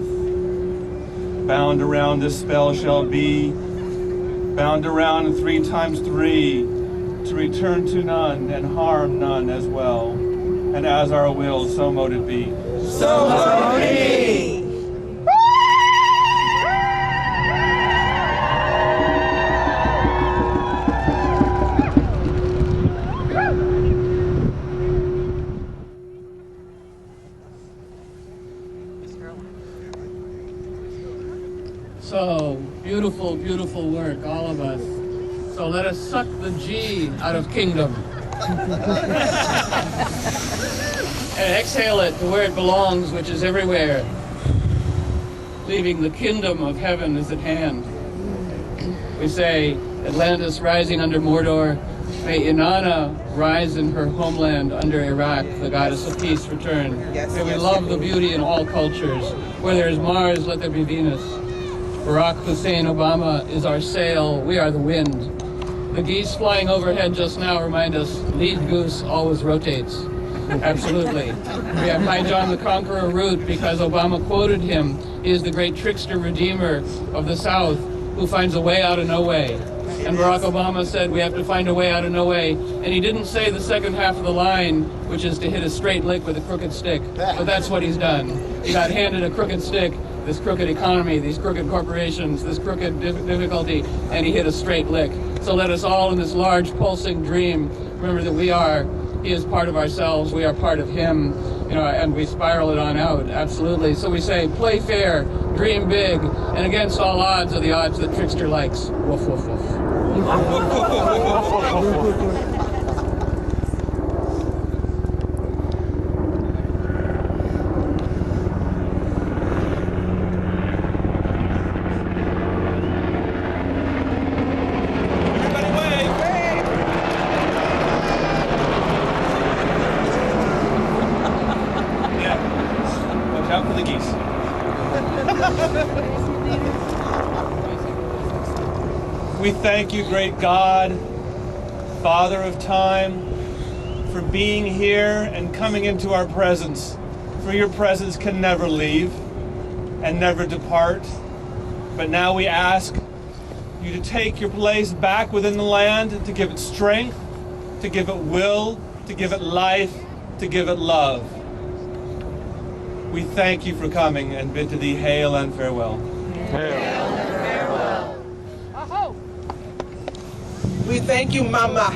Bound around this spell shall be, bound around 3 times 3, to return to none and harm none as well. And as our will, so mote it be. So mote it be! So, beautiful, beautiful work, all of us. So let us suck the G out of kingdom. And exhale it to where it belongs, which is everywhere. Leaving the kingdom of heaven is at hand. We say, Atlantis rising under Mordor, may Inanna rise in her homeland under Iraq, the goddess of peace return. May we love the beauty in all cultures. Where there is Mars, let there be Venus. Barack Hussein Obama is our sail, we are the wind. The geese flying overhead just now remind us, lead goose always rotates. Absolutely. We have High John the Conqueror route because Obama quoted him. He is the great trickster redeemer of the South who finds a way out of no way. And Barack Obama said we have to find a way out of no way. And he didn't say the second half of the line, which is to hit a straight lick with a crooked stick. But that's what he's done. He got handed a crooked stick, this crooked economy, these crooked corporations, this crooked difficulty, and he hit a straight lick. So let us all in this large pulsing dream remember that he is part of ourselves, we are part of him, and we spiral it on out, absolutely. So we say, play fair, dream big, and against all odds are the odds that Trickster likes. Woof, woof, woof. Out for the geese. We thank you, great God, Father of time, for being here and coming into our presence. For your presence can never leave and never depart. But now we ask you to take your place back within the land, to give it strength, to give it will, to give it life, to give it love. We thank you for coming and bid to thee hail and farewell. Hail and farewell. Oh. We thank you, Mama.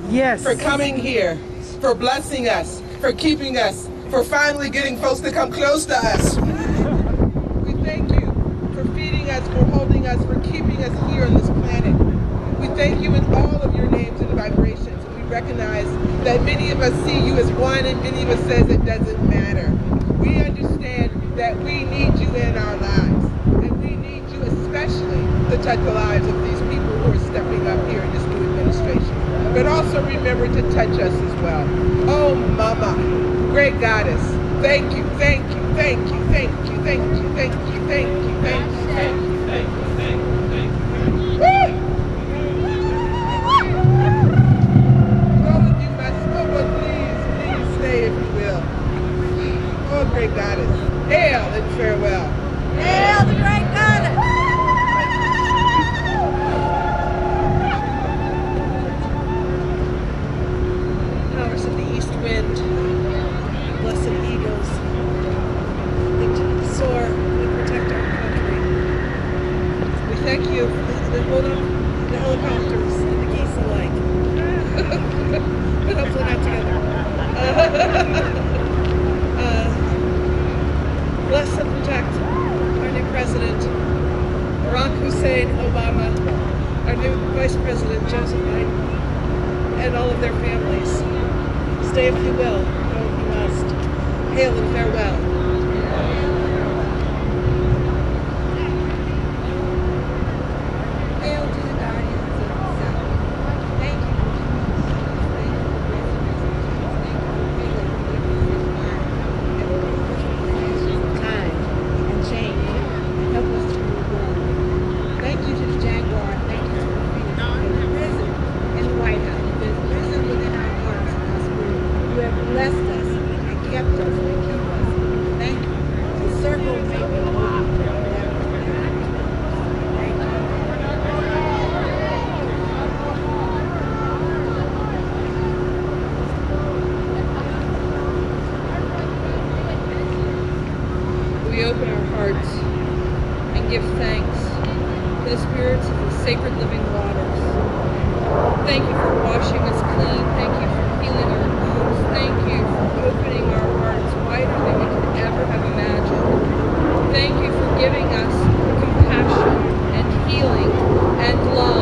Yes. For coming here, for blessing us, for keeping us, for finally getting folks to come close to us. We thank you for feeding us, for holding us, for keeping us here on this planet. We thank you in all of your names and vibrations. And we recognize that many of us see you as one and many of us says it doesn't matter. We understand that we need you in our lives, and we need you especially to touch the lives of these people who are stepping up here in this new administration. But also remember to touch us as well. Oh, Mama, great goddess, thank you, thank you, thank you, thank you, thank you, thank you, thank you, thank you, thank you, thank you, thank you, thank you. Woo! Go with you, my soul, but please stay if you will. Oh, great goddess, hail and farewell. Hail the great goddess. Powers of the east wind, blessed eagles, they soar and protect our country. We thank you for the hold up the helicopters and the geese alike. But hopefully not together. Bless and protect our new president, Barack Hussein Obama, our new vice president, Joseph Biden, and all of their families. Stay if you will, go if you must. Hail and farewell. Hail to the guardians of the South. Thank you for time and change. Help us to move on. Thank you to the Jaguar. Thank you to the freedom and risen in the White House. Risen within our hearts and our spirit. You have blessed us and kept us and keep us. Thank you. The circle may be open forever. Thank you. We open our hearts and give thanks to the spirits of the sacred living waters. Thank you for washing us clean. Thank you for healing our wounds. Thank you for opening our hearts wider than we could ever have imagined. Thank you for giving us compassion and healing and love.